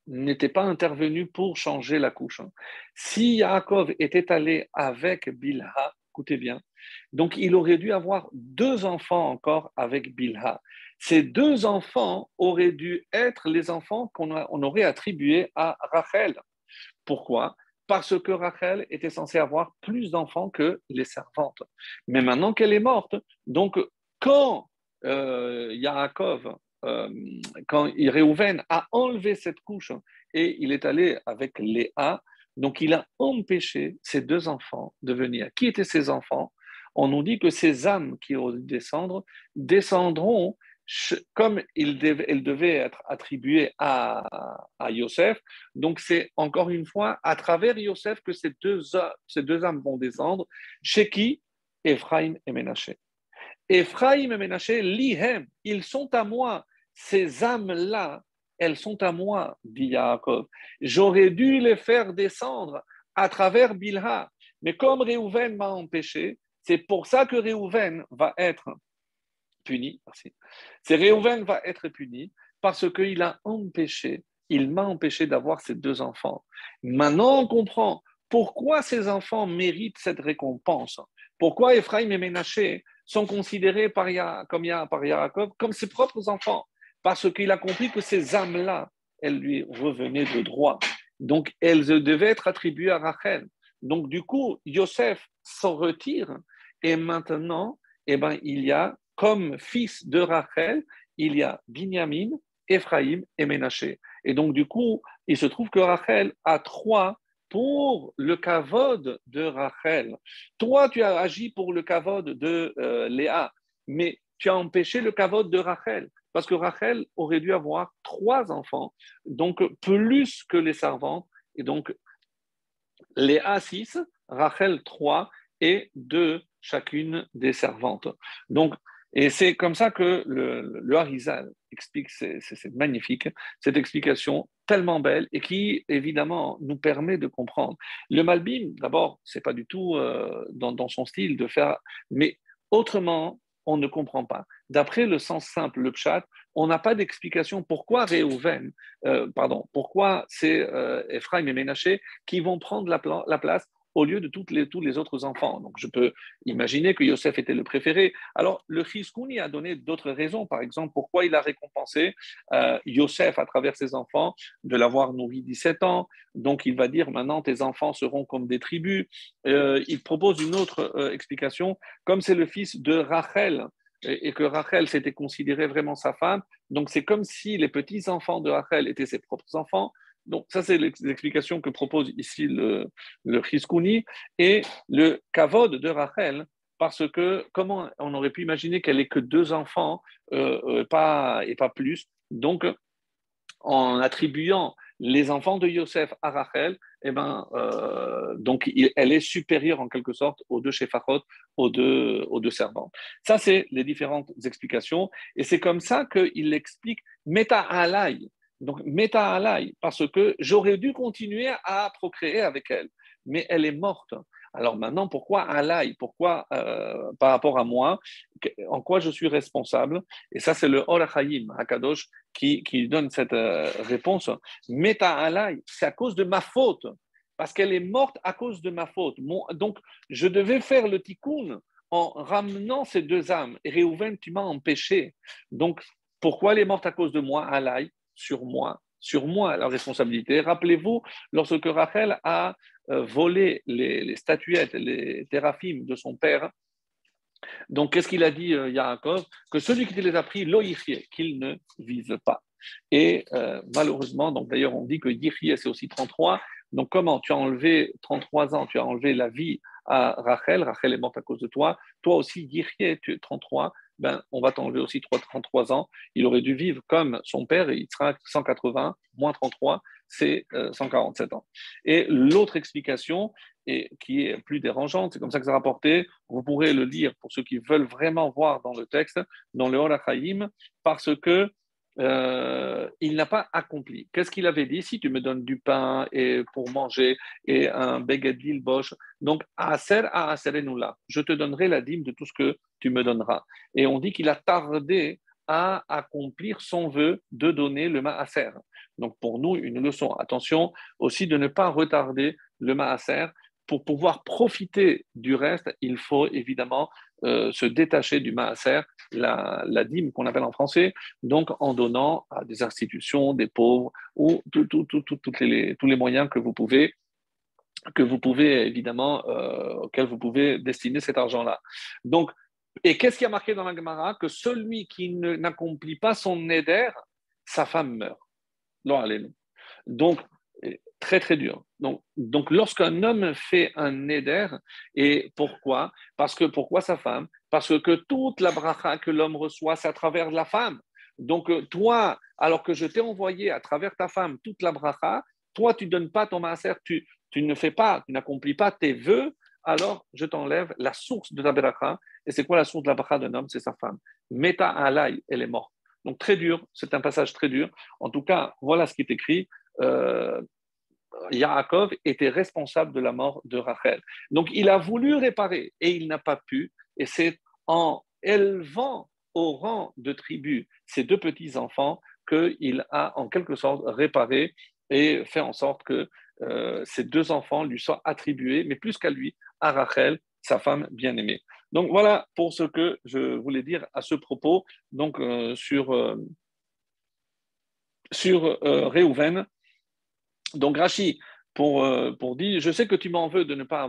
Speaker 1: n'était pas intervenu pour changer la couche. Si Yaakov était allé avec Bilha, écoutez bien, donc il aurait dû avoir deux enfants encore avec Bilha. Ces deux enfants auraient dû être les enfants on aurait attribués à Rachel. Pourquoi? Parce que Rachel était censée avoir plus d'enfants que les servantes. Mais maintenant qu'elle est morte, donc quand Yaakov, euh, quand Réhouven a enlevé cette couche et il est allé avec Léa, donc il a empêché ces deux enfants de venir. Qui étaient ces enfants? On nous dit que ces âmes qui vont descendre descendront comme elles devaient être attribuées à Yosef. Donc c'est encore une fois à travers Yosef que ces deux âmes vont descendre. Chez qui? Ephraim et Ménaché. Ephraim et Ménaché, lihem, ils sont à moi. Ces âmes-là, elles sont à moi, dit Yaakov. J'aurais dû les faire descendre à travers Bilha. Mais comme Réhouven m'a empêché, c'est pour ça que Réhouven va être puni. Merci. C'est Réhouven va être puni parce qu'il a empêché, il m'a empêché d'avoir ces deux enfants. Maintenant, on comprend pourquoi ces enfants méritent cette récompense. Pourquoi Ephraim et Ménaché sont considérés par Yaakov comme ses propres enfants. Parce qu'il a compris que ces âmes-là, elles lui revenaient de droit. Donc, elles devaient être attribuées à Rachel. Donc, du coup, Yosef s'en retire et maintenant, eh ben, il y a comme fils de Rachel, il y a Binyamin, Ephraïm et Ménaché. Et donc, du coup, il se trouve que Rachel a trois pour le kavod de Rachel. Toi, tu as agi pour le kavod de Léa, mais tu as empêché le kavod de Rachel, parce que Rachel aurait dû avoir trois enfants, donc plus que les servantes, et donc Léa 6, Rachel 3 et 2 chacune des servantes. Donc, et c'est comme ça que le Harizal explique, c'est magnifique, cette explication tellement belle et qui, évidemment, nous permet de comprendre. Le Malbim, d'abord, c'est pas du tout dans son style de faire, mais autrement, on ne comprend pas. D'après le sens simple, le pshat, on n'a pas d'explication pourquoi pourquoi c'est Ephraim et Ménaché qui vont prendre la place au lieu de tous les autres enfants. Donc, je peux imaginer que Yosef était le préféré. Alors, le Chizkouni a donné d'autres raisons. Par exemple, pourquoi il a récompensé Yosef à travers ses enfants de l'avoir nourri 17 ans. Donc, il va dire maintenant, tes enfants seront comme des tribus. Il propose une autre explication. Comme c'est le fils de Rachel, et que Rachel s'était considérée vraiment sa femme, donc c'est comme si les petits-enfants de Rachel étaient ses propres enfants. Donc, ça, c'est l'explication que propose ici le Chizkouni. Et le kavod de Rachel, parce que comment on aurait pu imaginer qu'elle ait que deux enfants et pas plus. Donc, en attribuant les enfants de Yosef à Rachel, donc elle est supérieure en quelque sorte aux deux Shephachot, aux deux servantes. Ça, c'est les différentes explications. Et c'est comme ça qu'il explique Meta Alay. Donc, Meta Alay, parce que j'aurais dû continuer à procréer avec elle, mais elle est morte. Alors maintenant, pourquoi Alay? Pourquoi par rapport à moi? En quoi je suis responsable? Et ça, c'est le Or HaChaim, Hakadosh, qui donne cette réponse. Meta Alay, c'est à cause de ma faute, parce qu'elle est morte à cause de ma faute. Donc, je devais faire le tikkun en ramenant ces deux âmes. Et Réhouven, tu m'as empêché. Donc, pourquoi elle est morte à cause de moi? Alay, sur moi la responsabilité. Rappelez-vous, lorsque Rachel a volé les statuettes, les téraphim de son père, donc qu'est-ce qu'il a dit Yaakov? Que celui qui te les a pris, lo yichye, qu'il ne vive pas. Et malheureusement, donc d'ailleurs on dit que yichye c'est aussi 33. Donc comment tu as enlevé 33 ans, tu as enlevé la vie à Rachel, Rachel est morte à cause de toi, toi aussi yichye, tu es 33, ben, on va t'enlever aussi 33 ans. Il aurait dû vivre comme son père, et il sera 180, moins 33, c'est 147 ans. Et l'autre explication, et qui est plus dérangeante, c'est comme ça que c'est rapporté, vous pourrez le lire pour ceux qui veulent vraiment voir dans le texte, dans le Or HaChaim, parce que il n'a pas accompli. Qu'est-ce qu'il avait dit? Si tu me donnes du pain et pour manger et un beged lilbosh, donc aser a aserenula, je te donnerai la dîme de tout ce que tu me donneras. Et on dit qu'il a tardé à accomplir son vœu de donner le maaser. Donc pour nous, une leçon. Attention aussi de ne pas retarder le maaser. Pour pouvoir profiter du reste, il faut évidemment se détacher du maaser, la dîme qu'on appelle en français, donc en donnant à des institutions, des pauvres, ou tous les moyens que vous pouvez évidemment, auxquels vous pouvez destiner cet argent-là. Donc, et qu'est-ce qui a marqué dans la Gemara? Que celui qui n'accomplit pas son neder, sa femme meurt. Donc, très très dur. Donc lorsqu'un homme fait un neder, et pourquoi? Parce que pourquoi sa femme? Parce que toute la bracha que l'homme reçoit, c'est à travers la femme. Donc toi, alors que je t'ai envoyé à travers ta femme toute la bracha, toi tu ne donnes pas ton maaser, tu ne fais pas, tu n'accomplis pas tes vœux, alors je t'enlève la source de ta bracha. Et c'est quoi la source de la bracha d'un homme? C'est sa femme. Meta alay, elle est morte. Donc très dur, c'est un passage très dur. En tout cas, voilà ce qui est écrit. Euh, Yaakov était responsable de la mort de Rachel. Donc il a voulu réparer et il n'a pas pu. Et c'est en élevant au rang de tribu ses deux petits-enfants qu'il a en quelque sorte réparé et fait en sorte que ces deux enfants lui soient attribués, mais plus qu'à lui, à Rachel, sa femme bien-aimée. Donc voilà pour ce que je voulais dire à ce propos, donc sur Réhouven. Donc Rachi, pour dire, je sais que tu m'en veux de ne pas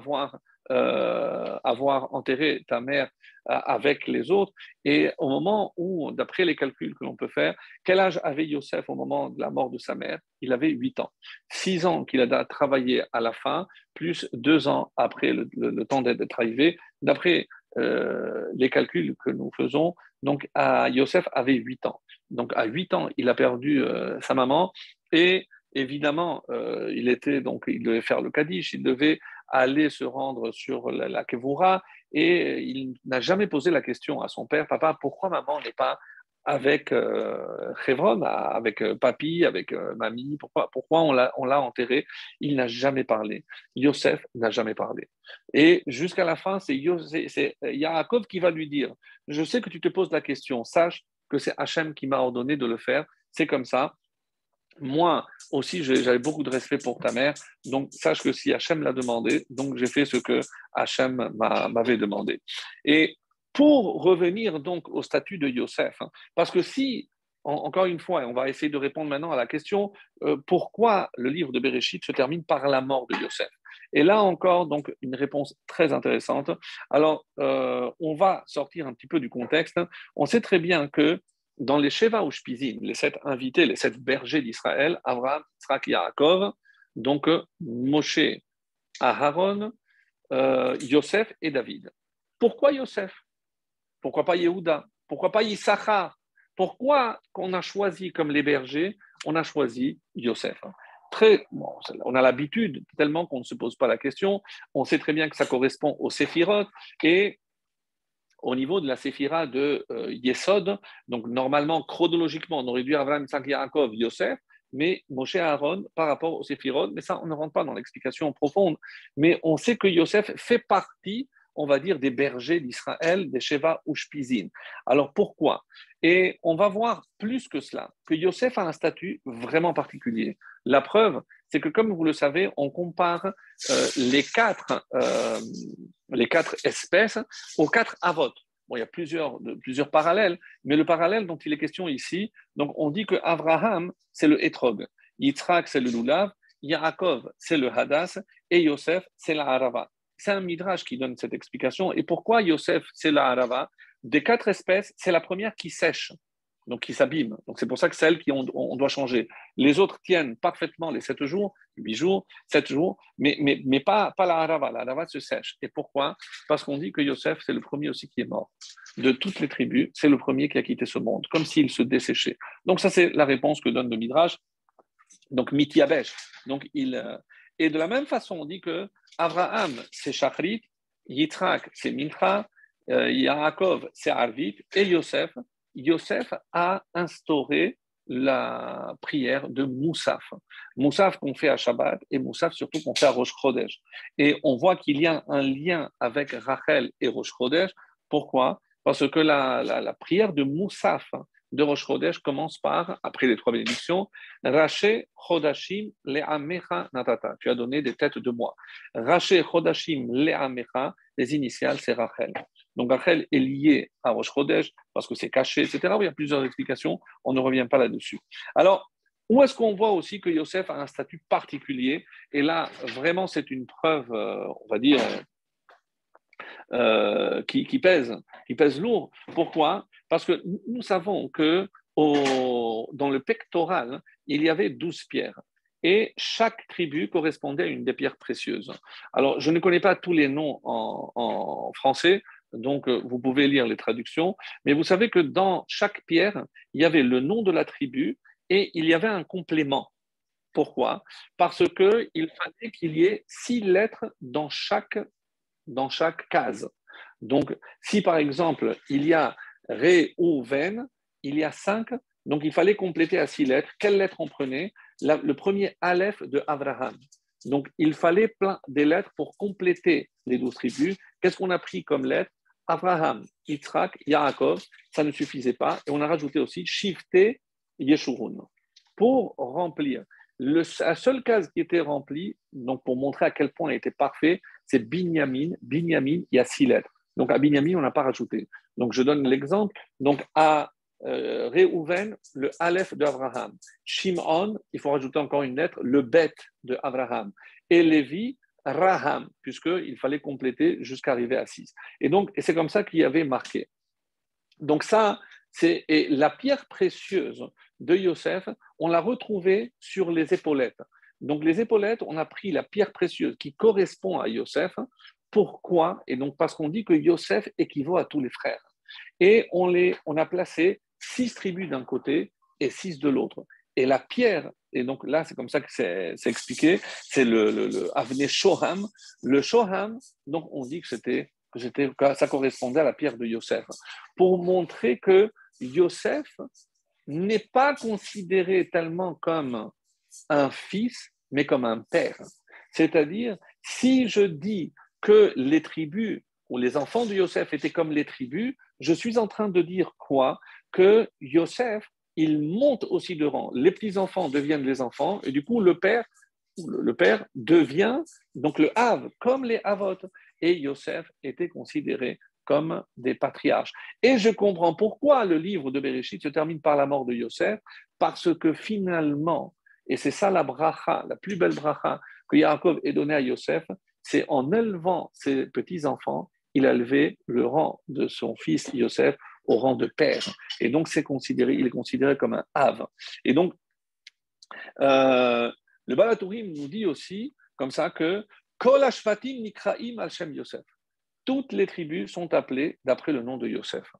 Speaker 1: avoir enterré ta mère avec les autres. Et au moment où, d'après les calculs que l'on peut faire, quel âge avait Yosef au moment de la mort de sa mère? Il avait 8 ans. 6 ans qu'il a travaillé à la fin, plus 2 ans après le temps d'être arrivé. D'après les calculs que nous faisons, donc Yosef avait 8 ans. Donc à 8 ans, il a perdu sa maman et évidemment, il devait faire le Kaddish, il devait aller se rendre sur la Kevura et il n'a jamais posé la question à son père, papa, pourquoi maman n'est pas avec Hebron, avec papy, avec mamie, pourquoi on l'a enterré? Il n'a jamais parlé. Yosef n'a jamais parlé. Et jusqu'à la fin, c'est Yaakov qui va lui dire, je sais que tu te poses la question, sache que c'est Hachem qui m'a ordonné de le faire, c'est comme ça. Moi aussi, j'avais beaucoup de respect pour ta mère, donc sache que si Hachem l'a demandé, donc j'ai fait ce que Hachem m'avait demandé. Et pour revenir donc au statut de Yosef, hein, parce que si, encore une fois, et on va essayer de répondre maintenant à la question, pourquoi le livre de Bereshit se termine par la mort de Yosef? Et là encore, donc, une réponse très intéressante. Alors, on va sortir un petit peu du contexte. On sait très bien que dans les Sheva Ushpizim, les 7 invités, les 7 bergers d'Israël, Abraham, Yitzhak, Yaakov, donc Moshe, Aharon, Yosef et David. Pourquoi Yosef? Pourquoi pas Yehuda? Pourquoi pas Issachar? Pourquoi qu'on a choisi comme les bergers, on a choisi Yosef? Bon, on a l'habitude, tellement qu'on ne se pose pas la question. On sait très bien que ça correspond au Séphirot et au niveau de la séphira de Yesod, donc normalement, chronologiquement, on aurait dû Abraham, Isaac, Yaakov, Yosef, mais Moshe Aaron par rapport au séphirot, mais ça, on ne rentre pas dans l'explication profonde, mais on sait que Yosef fait partie, on va dire, des bergers d'Israël, des Sheva Ushpizin. Alors pourquoi? Et on va voir plus que cela, que Yosef a un statut vraiment particulier. La preuve, c'est que comme vous le savez, on compare les quatre espèces aux 4 avot. Bon, il y a plusieurs parallèles, mais le parallèle dont il est question ici, donc on dit que Abraham, c'est le Etrog, Yitzhak, c'est le Lulav, Yaakov, c'est le Hadass, et Yosef, c'est la Harava. C'est un midrash qui donne cette explication. Et pourquoi Yosef, c'est la Harava? Des 4 espèces, c'est la première qui sèche, donc qui s'abîme. Donc c'est pour ça que celle on doit changer. Les autres tiennent parfaitement les 7 jours, 8 jours, 7 jours, mais pas la harava. La harava se sèche. Et pourquoi? Parce qu'on dit que Yosef, c'est le premier aussi qui est mort. De toutes les tribus, c'est le premier qui a quitté ce monde, comme s'il se desséchait. Donc ça, c'est la réponse que donne le Midrash. Donc Mityabesh. Et de la même façon, on dit que Abraham, c'est Shachrit, Yitzhak, c'est Mincha, Yaakov, c'est Arvit, et Yosef a instauré la prière de Moussaf. Moussaf qu'on fait à Shabbat et Moussaf surtout qu'on fait à Rosh Chodesh. Et on voit qu'il y a un lien avec Rachel et Rosh Chodesh. Pourquoi? Parce que la prière de Moussaf de Rosh Chodesh commence par, après les 3 bénédictions, Raché Chodashim Le'amecha Natata. Tu as donné des têtes de mois. Raché Chodashim Le'amecha, les initiales, c'est Rachel. Donc Rachel est liée à Rosh Chodesh parce que c'est caché, etc. Il y a plusieurs explications, on ne revient pas là-dessus. Alors, où est-ce qu'on voit aussi que Yosef a un statut particulier? Et là, vraiment, c'est une preuve, on va dire, qui pèse lourd. Pourquoi? Parce que nous savons que dans le pectoral, il y avait 12 pierres. Et chaque tribu correspondait à une des pierres précieuses. Alors, je ne connais pas tous les noms en français, donc vous pouvez lire les traductions, mais vous savez que dans chaque pierre, il y avait le nom de la tribu et il y avait un complément. Pourquoi? Parce qu'il fallait qu'il y ait 6 lettres dans chaque case. Donc, si par exemple, il y a Ré ou Ven, il y a 5, donc il fallait compléter à 6 lettres. Quelle lettre on prenait? Le premier Aleph de Abraham. Donc, il fallait plein des lettres pour compléter les 12 tribus. Qu'est-ce qu'on a pris comme lettres? Abraham, Yitzhak, Yaakov, ça ne suffisait pas. Et on a rajouté aussi Shifté, Yeshurun. Pour remplir. La seule case qui était remplie, donc pour montrer à quel point elle était parfait, c'est Binyamin. Binyamin, il y a 6 lettres. Donc à Binyamin, on n'a pas rajouté. Donc je donne l'exemple. Donc à Réhouven, le Aleph de Abraham. Shimon, il faut rajouter encore une lettre, le Bet de Abraham. Et Lévi, Raham, puisqu'il fallait compléter jusqu'à arriver à 6. Et c'est comme ça qu'il y avait marqué. Donc ça, et la pierre précieuse de Yosef, on l'a retrouvée sur les épaulettes. Donc les épaulettes, on a pris la pierre précieuse qui correspond à Yosef. Pourquoi? Et donc parce qu'on dit que Yosef équivaut à tous les frères. Et on a placé 6 tribus d'un côté et 6 de l'autre. Et la pierre, et donc là, c'est comme ça que c'est expliqué, c'est le Avnei Shoham. Le Shoham, donc on dit que ça correspondait à la pierre de Yosef. Pour montrer que Yosef n'est pas considéré tellement comme un fils, mais comme un père. C'est-à-dire, si je dis que les tribus ou les enfants de Yosef étaient comme les tribus, je suis en train de dire quoi? Que Yosef, il monte aussi de rang. Les petits-enfants deviennent les enfants, et du coup, le père devient donc le Hav, comme les Havot. Et Yosef était considéré comme des patriarches. Et je comprends pourquoi le livre de Bereshit se termine par la mort de Yosef, parce que finalement, et c'est ça la bracha, la plus belle bracha que Yaakov ait donnée à Yosef, c'est en élevant ses petits-enfants, il a élevé le rang de son fils Yosef au rang de père. Et donc, il est considéré comme un Hav. Et donc, le Balatourim nous dit aussi, comme ça, que Kol Ashvatim Nikraim al Shem Yosef. Toutes les tribus sont appelées d'après le nom de Yosef.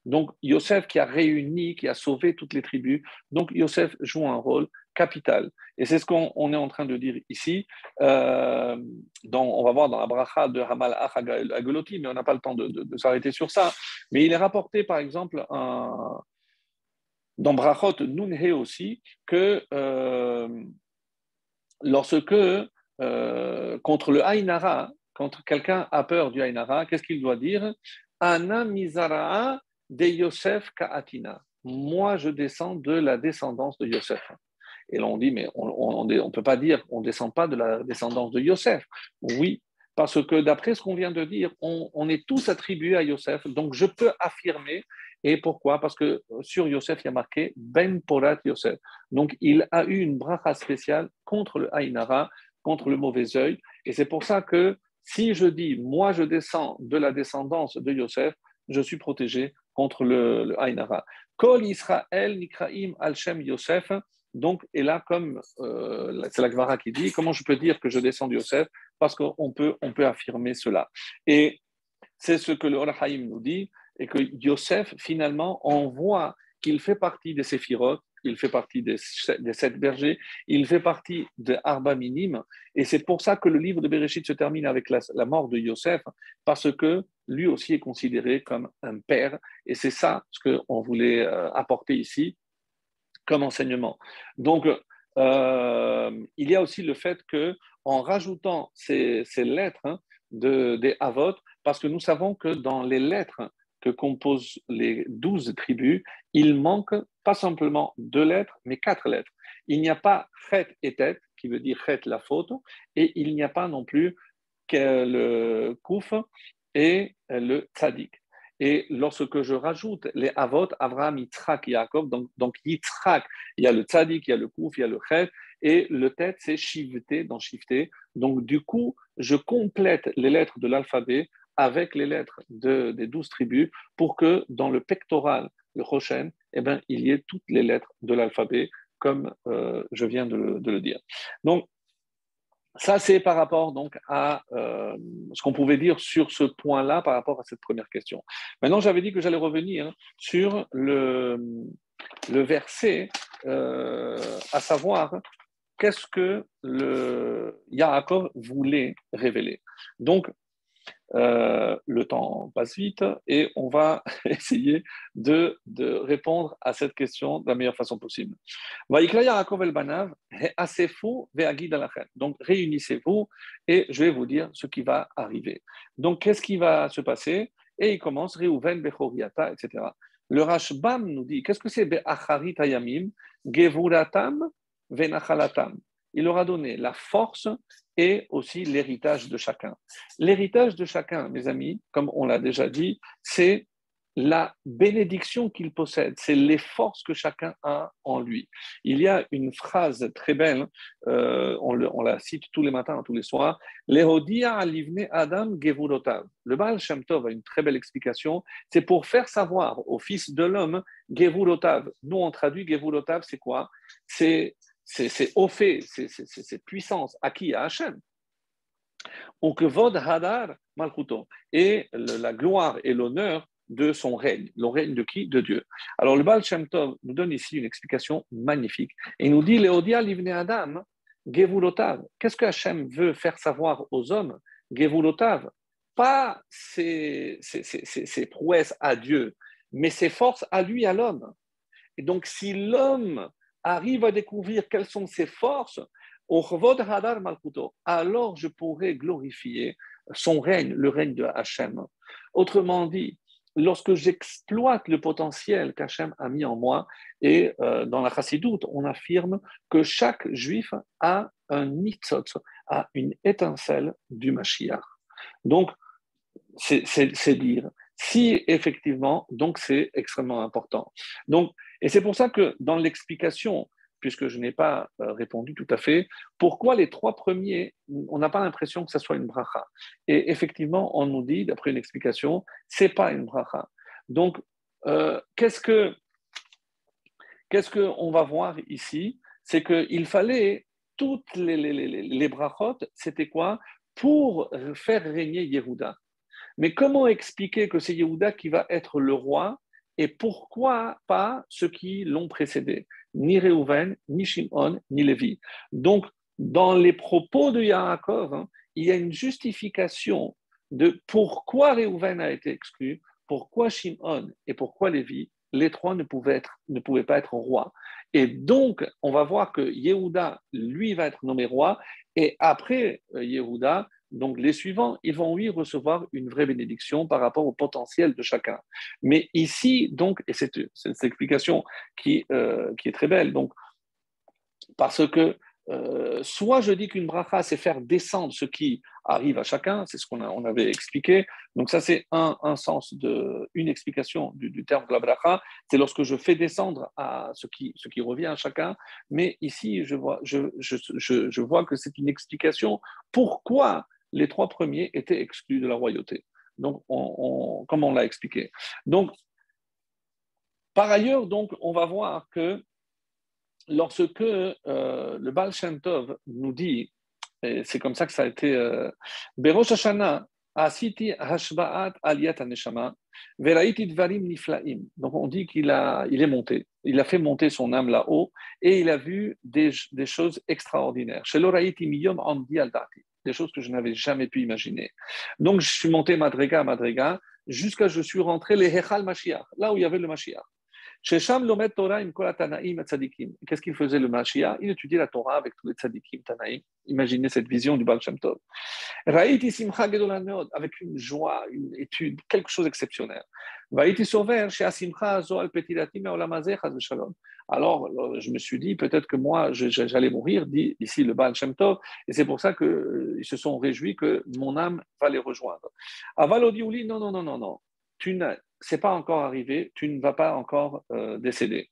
Speaker 1: Donc, Yosef qui a réuni, qui a sauvé toutes les tribus. Donc, Yosef joue un rôle capital. Et c'est ce qu'on est en train de dire ici. On va voir dans la bracha de Hamal Agoloti, mais on n'a pas le temps de s'arrêter sur ça. Mais il est rapporté, par exemple, dans Brachot Nunhe aussi, que lorsque, contre le Haïnara, quand quelqu'un a peur du Haïnara, qu'est-ce qu'il doit dire? Ana Mizara'a de Yosef Ka'atina. Moi, je descends de la descendance de Yosef. Et là, on dit, mais on ne peut pas dire qu'on ne descend pas de la descendance de Yosef. Oui, parce que d'après ce qu'on vient de dire, on est tous attribués à Yosef. Donc, je peux affirmer. Et pourquoi? Parce que sur Yosef, il y a marqué Ben Porat Yosef. Donc, il a eu une bracha spéciale contre le Haïnara, contre le mauvais œil. Et c'est pour ça que si je dis, moi, je descends de la descendance de Yosef, je suis protégé contre le Haïnara. Kol Israël Nikraim al-Shem Yosef. Donc, et là, comme c'est la Gemara qui dit, comment je peux dire que je descends de Yosef? Parce qu'on peut affirmer cela. Et c'est ce que le Or HaHaim nous dit, et que Yosef, finalement, on voit qu'il fait partie des Séphirot, il fait partie des 7 bergers, il fait partie de Arba Minim, et c'est pour ça que le livre de Bereshit se termine avec la mort de Yosef, parce que lui aussi est considéré comme un père, et c'est ça ce qu'on voulait apporter ici comme enseignement. Donc, il y a aussi le fait que en rajoutant ces lettres des Havot, parce que nous savons que dans les lettres que composent les 12 tribus, il manque pas simplement 2 lettres, mais 4 lettres. Il n'y a pas chet et tête, qui veut dire chet la faute, et il n'y a pas non plus que le kouf et le tzadik. Et lorsque je rajoute les avot, Avraham, Yitzhak, Yaakov, donc Yitzhak, il y a le tzadik, il y a le kouf, il y a le chet, et le tête, c'est shivté, dans shivté. Donc, du coup, je complète les lettres de l'alphabet avec les lettres des 12 tribus pour que dans le pectoral, le Rochen, eh ben, il y ait toutes les lettres de l'alphabet, comme je viens de le dire. Donc, ça, c'est par rapport donc à ce qu'on pouvait dire sur ce point-là par rapport à cette première question. Maintenant, j'avais dit que j'allais revenir sur le verset, à savoir qu'est-ce que le Yaakov voulait révéler. Donc, le temps passe vite et on va essayer de répondre à cette question de la meilleure façon possible. Vaïkla Yaakov el Banav, Asefou ve'agid alachem. Donc réunissez-vous et je vais vous dire ce qui va arriver. Donc qu'est-ce qui va se passer? Et il commence Reuven bechoriata, etc. Le Rashbam nous dit qu'est-ce que c'est be'acharit hayamim, gevuratam ve'nachalatam. Il leur a donné la force et aussi l'héritage de chacun. L'héritage de chacun, mes amis, comme on l'a déjà dit, c'est la bénédiction qu'il possède, c'est les forces que chacun a en lui. Il y a une phrase très belle, on la cite tous les matins, tous les soirs, Lehodia alivne Adam gevulotav. Le Baal Shem Tov a une très belle explication, c'est pour faire savoir au Fils de l'homme gevulotav. Nous on traduit gevulotav, c'est quoi? C'est au fait, c'est puissance, à qui? À Hachem. Ou que Vod Hadar Malchuto, et la gloire et l'honneur de son règne. Le règne de qui? De Dieu. Alors le Baal Shem Tov nous donne ici une explication magnifique. Et il nous dit, Léodia Livne Adam, Gevulotav. Qu'est-ce que Hachem veut faire savoir aux hommes? Gevulotav. Pas ses prouesses à Dieu, mais ses forces à lui, à l'homme. Et donc, si l'homme arrive à découvrir quelles sont ses forces, alors je pourrai glorifier son règne, le règne de Hachem. Autrement dit, lorsque j'exploite le potentiel qu'Hachem a mis en moi, et dans la Chassidoute, on affirme que chaque juif a un nitzotz, a une étincelle du Mashiach. Donc, c'est dire. Si effectivement, donc c'est extrêmement important. Donc, et c'est pour ça que dans l'explication, puisque je n'ai pas répondu tout à fait, pourquoi les 3 premiers, on n'a pas l'impression que ce soit une bracha. Et effectivement, on nous dit, d'après une explication, c'est pas une bracha. Donc, qu'est-ce qu'on va voir ici? C'est qu'il fallait toutes les brachot, c'était quoi? Pour faire régner Yehuda. Mais comment expliquer que c'est Yehuda qui va être le roi et pourquoi pas ceux qui l'ont précédé? Ni Réhouven, ni Shimon, ni Lévi. Donc, dans les propos de Yaakov, il y a une justification de pourquoi Réhouven a été exclu, pourquoi Shimon et pourquoi Lévi, les 3 ne pouvaient pas être rois. Et donc, on va voir que Yehuda, lui, va être nommé roi, et après Yehuda, donc les suivants, ils vont oui recevoir une vraie bénédiction par rapport au potentiel de chacun. Mais ici, donc, et c'est cette explication qui est très belle, donc, parce que soit je dis qu'une bracha, c'est faire descendre ce qui arrive à chacun, c'est ce on avait expliqué. Donc ça, c'est un sens, une explication du terme de la bracha, c'est lorsque je fais descendre à ce qui revient à chacun. Mais ici, je vois que c'est une explication pourquoi les 3 premiers étaient exclus de la royauté. Donc, comme on l'a expliqué. Donc, par ailleurs, donc, on va voir que lorsque le Baal Shem Tov nous dit, et c'est comme ça que ça a été, Berosh Hashanah, Asiti Hashba'at Aliyat Aneshama, Veraiti Dvarim Niflaim. Donc on dit il est monté, il a fait monter son âme là-haut et il a vu des choses extraordinaires. Shelo Raiti Miyom Andi Aldati, des choses que je n'avais jamais pu imaginer. Donc je suis monté Madrega à Madrega jusqu'à je suis rentré les Hechal Mashiach, là où il y avait le Mashiach. Shesham lomet Torah im kol Tanaïm tzadikim. Qu'est-ce qu'il faisait le Mashiach? Il étudiait la Torah avec tous les tzadikim, Tanaïm. Imaginez cette vision du Baal Shem Tov. Raïti simcha gedola meod, avec une joie, une étude, quelque chose d'exceptionnel. Vaïti sover chez asimcha zo al petilatim me'olam hazeh chas v'shalom. Alors, je me suis dit, peut-être que moi, j'allais mourir, dit ici le Baal Shem Tov, et c'est pour ça qu'ils se sont réjouis que mon âme va les rejoindre. Aval odiouli, non, non, non, non, non. C'est pas encore arrivé, tu ne vas pas encore décéder.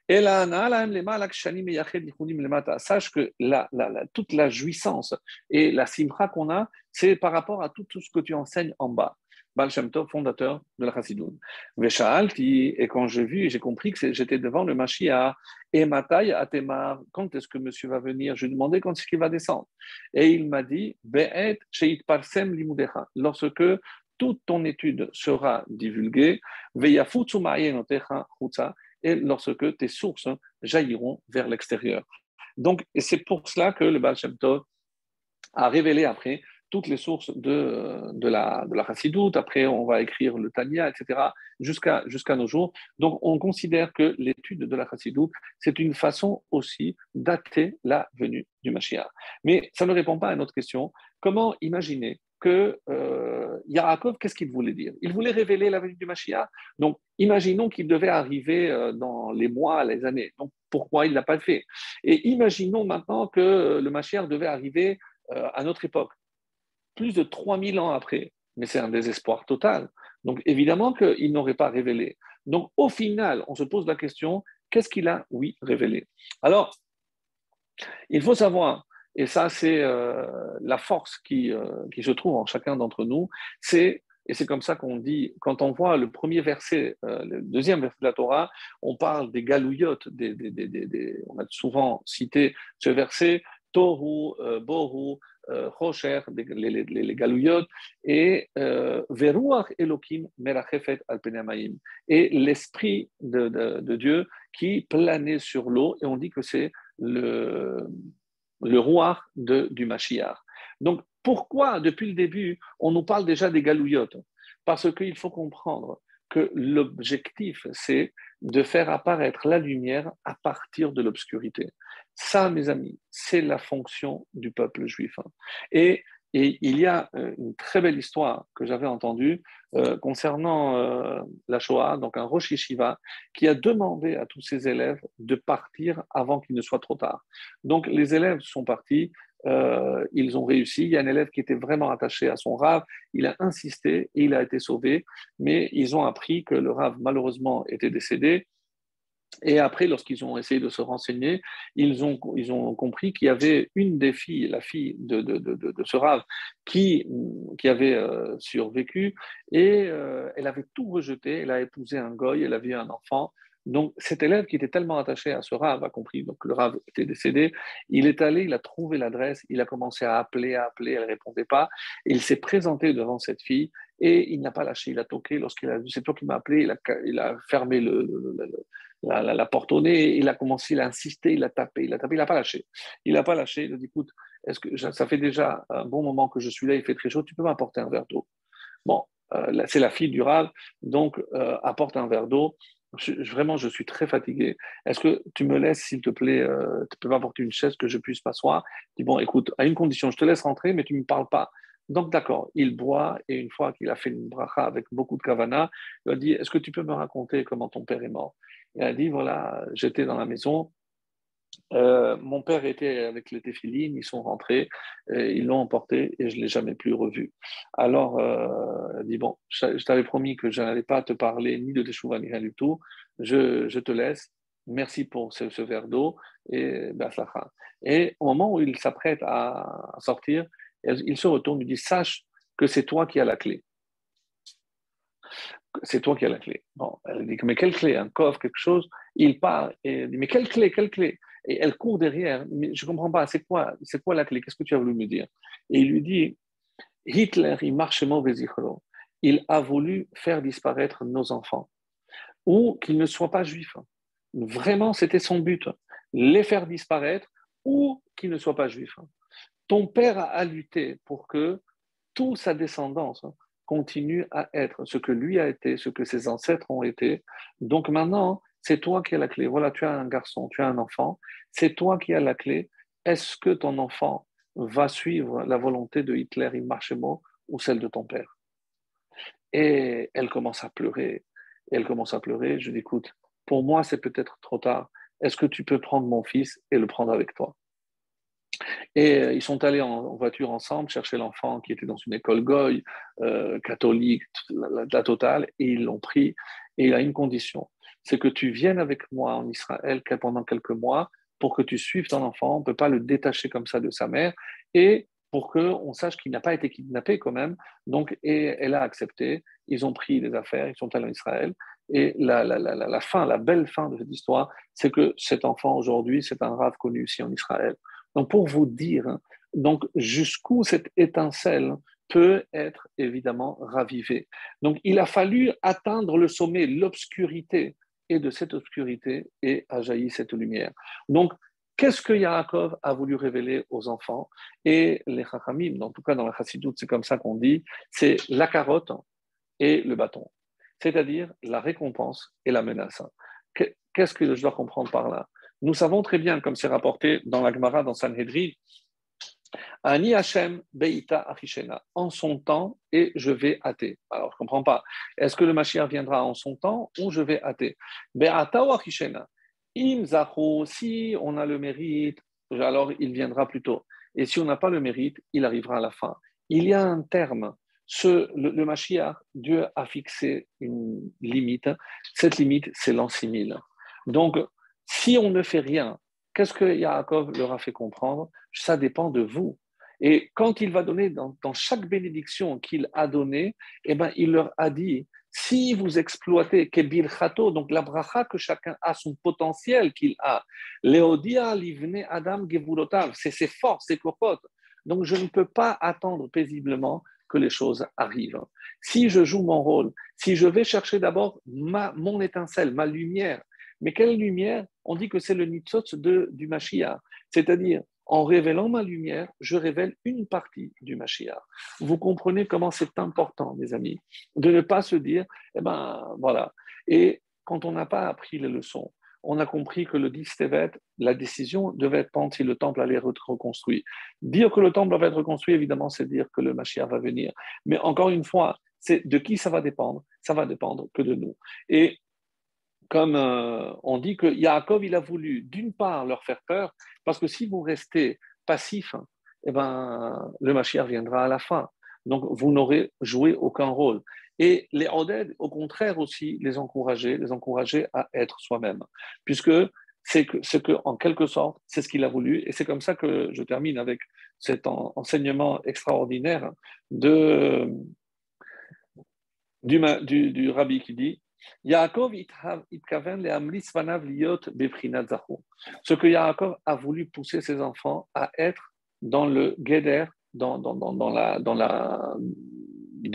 Speaker 1: Et là, sache que toute la jouissance et la simcha qu'on a, c'est par rapport à tout ce que tu enseignes en bas. Baal Shem Tov, fondateur de la Chassidoute. Et quand j'ai vu et j'ai compris que j'étais devant le Mashiach, et Matai Atemar, quand est-ce que monsieur va venir? Je lui ai demandé quand est-ce qu'il va descendre. Et il m'a dit, Be'et Sheit Parsem Limudecha, lorsque toute ton étude sera divulguée, Veyafutsu Ma'ayenotecha Chutza, et lorsque tes sources jailliront vers l'extérieur. Donc, c'est pour cela que le Baal Shem Tov a révélé après toutes les sources de la Chassidoute. Après, on va écrire le Tanya, etc., jusqu'à nos jours. Donc, on considère que l'étude de la Chassidoute, c'est une façon aussi dater la venue du Mashiach. Mais ça ne répond pas à notre question. Comment imaginer que Yaakov, qu'est-ce qu'il voulait dire? Il voulait révéler la venue du Mashiach. Donc, imaginons qu'il devait arriver dans les mois, les années. Donc, pourquoi il ne l'a pas fait? Et imaginons maintenant que le Mashiach devait arriver à notre époque, plus de 3000 ans après. Mais c'est un désespoir total. Donc, évidemment qu'il n'aurait pas révélé. Donc, au final, on se pose la question, qu'est-ce qu'il a, oui, révélé? Alors, il faut savoir, et ça, c'est la force qui se trouve en chacun d'entre nous, et c'est comme ça qu'on dit, quand on voit le premier verset, le deuxième verset de la Torah, on parle des galouillotes, on a souvent cité ce verset, Tohu, Bohu, Rocher, les galouillotes, et Veruach Elokim Merachefet al Penamayim, et l'esprit de Dieu qui planait sur l'eau, et on dit que c'est le roi du Mashiach. Donc, pourquoi, depuis le début, on nous parle déjà des galouillotes? Parce qu'il faut comprendre que l'objectif, c'est de faire apparaître la lumière à partir de l'obscurité. Ça, mes amis, c'est la fonction du peuple juif. Et il y a une très belle histoire que j'avais entendue concernant la Shoah, donc un Rosh Yeshiva qui a demandé à tous ses élèves de partir avant qu'il ne soit trop tard. Donc les élèves sont partis, ils ont réussi. Il y a un élève qui était vraiment attaché à son Rav, il a insisté et il a été sauvé, mais ils ont appris que le Rav malheureusement était décédé. Et après, lorsqu'ils ont essayé de se renseigner, ils ont compris qu'il y avait une des filles, la fille de ce Rav, qui avait survécu, et elle avait tout rejeté, elle a épousé un goy, elle avait eu un enfant. Donc cet élève qui était tellement attaché à ce Rav a compris, donc le Rav était décédé, il est allé, il a trouvé l'adresse, il a commencé à appeler, elle ne répondait pas, et il s'est présenté devant cette fille, et il n'a pas lâché, il a toqué, lorsqu'il a vu, c'est toi qui m'as appelé, il a fermé la porte au nez, il a commencé, il a insisté, il a tapé, il n'a pas lâché. Il n'a pas lâché, il a dit, écoute, est-ce que ça fait déjà un bon moment que je suis là, il fait très chaud, tu peux m'apporter un verre d'eau? Bon, c'est la fille du Rav, donc apporte un verre d'eau. Vraiment, je suis très fatigué. Est-ce que tu me laisses, s'il te plaît, tu peux m'apporter une chaise que je puisse m'asseoir? Il dit, bon, écoute, à une condition, je te laisse rentrer, mais tu ne me parles pas. Donc, d'accord, il boit, et une fois qu'il a fait une bracha avec beaucoup de kavana, il a dit, est-ce que tu peux me raconter comment ton père est mort? Il a dit, voilà, j'étais dans la maison, mon père était avec les téphilines, ils sont rentrés, ils l'ont emporté et je ne l'ai jamais plus revu. Alors, il dit, bon, je t'avais promis que je n'allais pas te parler ni de teshuva ni rien du tout, je te laisse, merci pour ce verre d'eau, et baslacha. Et au moment où il s'apprête à sortir, il se retourne, il dit, sache que c'est toi qui as la clé. C'est toi qui as la clé. Bon, elle dit, mais quelle clé? Un coffre, quelque chose? Il part et elle dit, mais quelle clé? Quelle clé? Et elle court derrière, mais je ne comprends pas, c'est quoi la clé? Qu'est-ce que tu as voulu me dire? Et il lui dit, Hitler, il marche mauvais. Il a voulu faire disparaître nos enfants, ou qu'ils ne soient pas juifs. Vraiment, c'était son but, les faire disparaître, ou qu'ils ne soient pas juifs. Ton père a lutté pour que toute sa descendance continue à être ce que lui a été, ce que ses ancêtres ont été. Donc maintenant, c'est toi qui as la clé. Voilà, tu as un garçon, tu as un enfant, c'est toi qui as la clé. Est-ce que ton enfant va suivre la volonté de Hitler, Immarchemo, ou celle de ton père? Et elle commence à pleurer. Et elle commence à pleurer. Je dis, écoute, pour moi, c'est peut-être trop tard. Est-ce que tu peux prendre mon fils et le prendre avec toi? Et ils sont allés en voiture ensemble chercher l'enfant qui était dans une école goy, catholique, la totale, et ils l'ont pris. Et il a une condition, c'est que tu viennes avec moi en Israël pendant quelques mois pour que tu suives ton enfant. On ne peut pas le détacher comme ça de sa mère. Et pour qu'on sache qu'il n'a pas été kidnappé quand même. Donc, et elle a accepté. Ils ont pris les affaires, ils sont allés en Israël. Et la fin, la belle fin de cette histoire, c'est que cet enfant aujourd'hui, c'est un rave connu ici en Israël. Donc, pour vous dire, donc, jusqu'où cette étincelle peut être évidemment ravivée. Donc, il a fallu atteindre le sommet, l'obscurité, et de cette obscurité a jailli cette lumière. Donc, qu'est-ce que Yaakov a voulu révéler aux enfants? Et les Chachamim, en tout cas dans la Chassidoute, c'est comme ça qu'on dit, c'est la carotte et le bâton, c'est-à-dire la récompense et la menace. Qu'est-ce que je dois comprendre par là? Nous savons très bien, comme c'est rapporté dans la Gemara, dans Sanhedrin, Ani Hashem Beita Achishena, en son temps, et je vais hâter. Alors, je ne comprends pas. Est-ce que le Mashiach viendra en son temps ou je vais hâter? Beata ou Achishena, Im Zachu, si on a le mérite, alors il viendra plus tôt. Et si on n'a pas le mérite, il arrivera à la fin. Il y a un terme. Le Mashiach, Dieu a fixé une limite. Cette limite, c'est l'an 6000. Donc, si on ne fait rien, qu'est-ce que Yaakov leur a fait comprendre? Ça dépend de vous. Et quand il va donner dans chaque bénédiction qu'il a donnée, eh ben, il leur a dit, si vous exploitez Kebil Chato, donc la bracha que chacun a, son potentiel qu'il a, Léodia livne Adam Gevulotav, c'est ses forces, ses cocottes. Donc je ne peux pas attendre paisiblement que les choses arrivent. Si je joue mon rôle, si je vais chercher d'abord mon étincelle, ma lumière, mais quelle lumière? On dit que c'est le nitzot du Mashiach, c'est-à-dire en révélant ma lumière, je révèle une partie du Mashiach. Vous comprenez comment c'est important, mes amis, de ne pas se dire, eh ben voilà. Et quand on n'a pas appris les leçons, on a compris que le 10 Tevet, la décision devait être prendre si le temple allait être reconstruit. Dire que le temple va être reconstruit, évidemment, c'est dire que le Mashiach va venir. Mais encore une fois, c'est de qui ça va dépendre? Ça va dépendre que de nous. Et comme on dit que Yaakov, il a voulu d'une part leur faire peur, parce que si vous restez passif, eh ben, le Mashiach viendra à la fin. Donc, vous n'aurez joué aucun rôle. Et les Oded, au contraire aussi, les encourager à être soi-même. Puisque en quelque sorte, c'est ce qu'il a voulu. Et c'est comme ça que je termine avec cet enseignement extraordinaire du rabbi qui dit Yaakov itkaven le'amlis vanav liot beprinat zachor. Ce que Yaakov a voulu pousser ses enfants à être dans le guéder, dans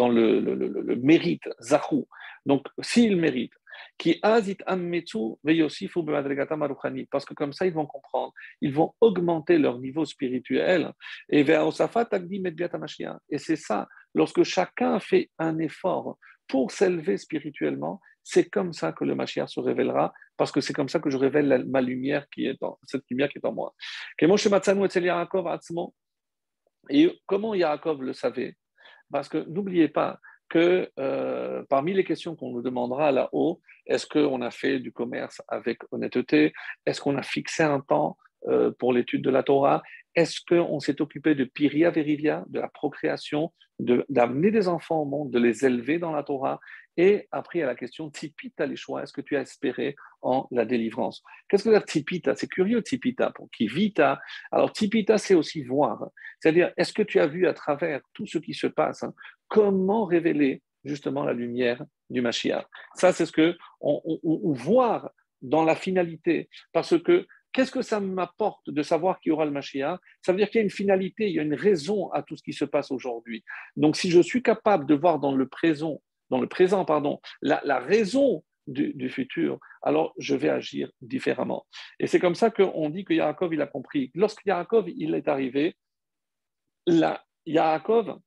Speaker 1: le mérite, zachou. Donc, s'ils méritent, qui azit ammetsu veyosifu bemadregatam aruchani, parce que comme ça, ils vont comprendre, ils vont augmenter leur niveau spirituel. Et ve'osafat agdim et biat hamashiach. Et c'est ça, lorsque chacun fait un effort pour s'élever spirituellement, c'est comme ça que le Mashiach se révélera, parce que c'est comme ça que je révèle ma lumière cette lumière qui est en moi. Et comment Yaakov le savait? Parce que n'oubliez pas que parmi les questions qu'on nous demandera là-haut, est-ce qu'on a fait du commerce avec honnêteté? Est-ce qu'on a fixé un temps pour l'étude de la Torah? Est-ce qu'on s'est occupé de Piria Verivia, de la procréation, d'amener des enfants au monde, de les élever dans la Torah? Et après, il y a la question Tipita les choix. Est-ce que tu as espéré en la délivrance? Qu'est-ce que veut dire Tipita? C'est curieux, Tipita, pour qui vita. Alors, Tipita, c'est aussi voir. C'est-à-dire, est-ce que tu as vu à travers tout ce qui se passe, comment révéler justement la lumière du Mashiach? Ça, c'est ce que on voir dans la finalité. Parce que qu'est-ce que ça m'apporte de savoir qu'il y aura le Mashiach? Ça veut dire qu'il y a une finalité, il y a une raison à tout ce qui se passe aujourd'hui. Donc, si je suis capable de voir dans le présent, pardon, la raison du futur, alors je vais agir différemment. Et c'est comme ça qu'on dit que Yaakov, il a compris. Lorsque Yaakov, il est arrivé, Yaakov,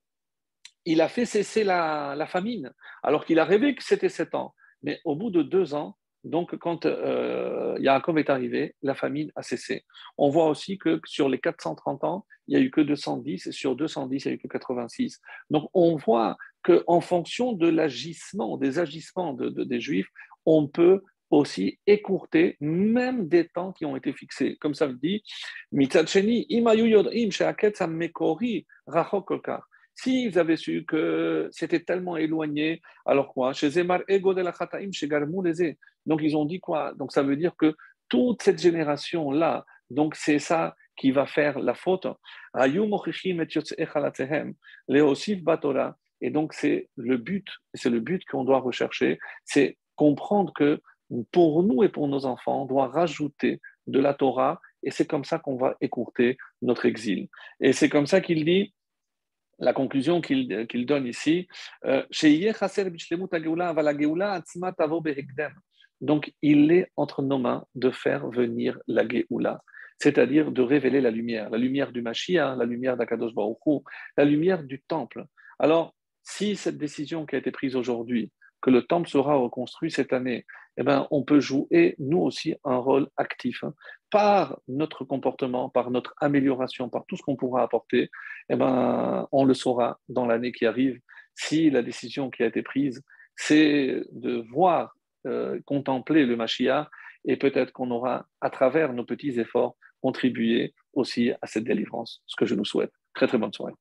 Speaker 1: il a fait cesser la famine, alors qu'il a rêvé que c'était 7 ans. Mais au bout de 2 ans, Donc, quand Yaakov est arrivé, la famine a cessé. On voit aussi que sur les 430 ans, il n'y a eu que 210, et sur 210, il n'y a eu que 86. Donc, on voit qu'en fonction de l'agissement, des agissements des Juifs, on peut aussi écourter même des temps qui ont été fixés. Comme ça le dit, Mitzad Sheni, im hayu yod'im she'aketz ha'mekori rachok kol kach. S'ils avaient su que c'était tellement éloigné, alors quoi? Chez Zemar ego de la chataim, chez Garmou lezé. Donc ils ont dit quoi? Donc ça veut dire que toute cette génération-là, donc c'est ça qui va faire la faute. Hayu mochichim et yotzei chalatzehem, leosif batora. Et donc c'est le but qu'on doit rechercher, c'est comprendre que pour nous et pour nos enfants, on doit rajouter de la Torah et c'est comme ça qu'on va écourter notre exil. Et c'est comme ça qu'il dit, la conclusion qu'il donne ici, donc il est entre nos mains de faire venir la Géoula, c'est-à-dire de révéler la lumière du Mashiach, la lumière d'Akadosh Baruch Hu, la lumière du temple. Alors, si cette décision qui a été prise aujourd'hui, que le temple sera reconstruit cette année, eh ben, on peut jouer, nous aussi, un rôle actif, hein, par notre comportement, par notre amélioration, par tout ce qu'on pourra apporter. Eh ben, on le saura dans l'année qui arrive. Si la décision qui a été prise, c'est de voir, contempler le Mashiach, et peut-être qu'on aura, à travers nos petits efforts, contribué aussi à cette délivrance, ce que je nous souhaite. Très, très bonne soirée.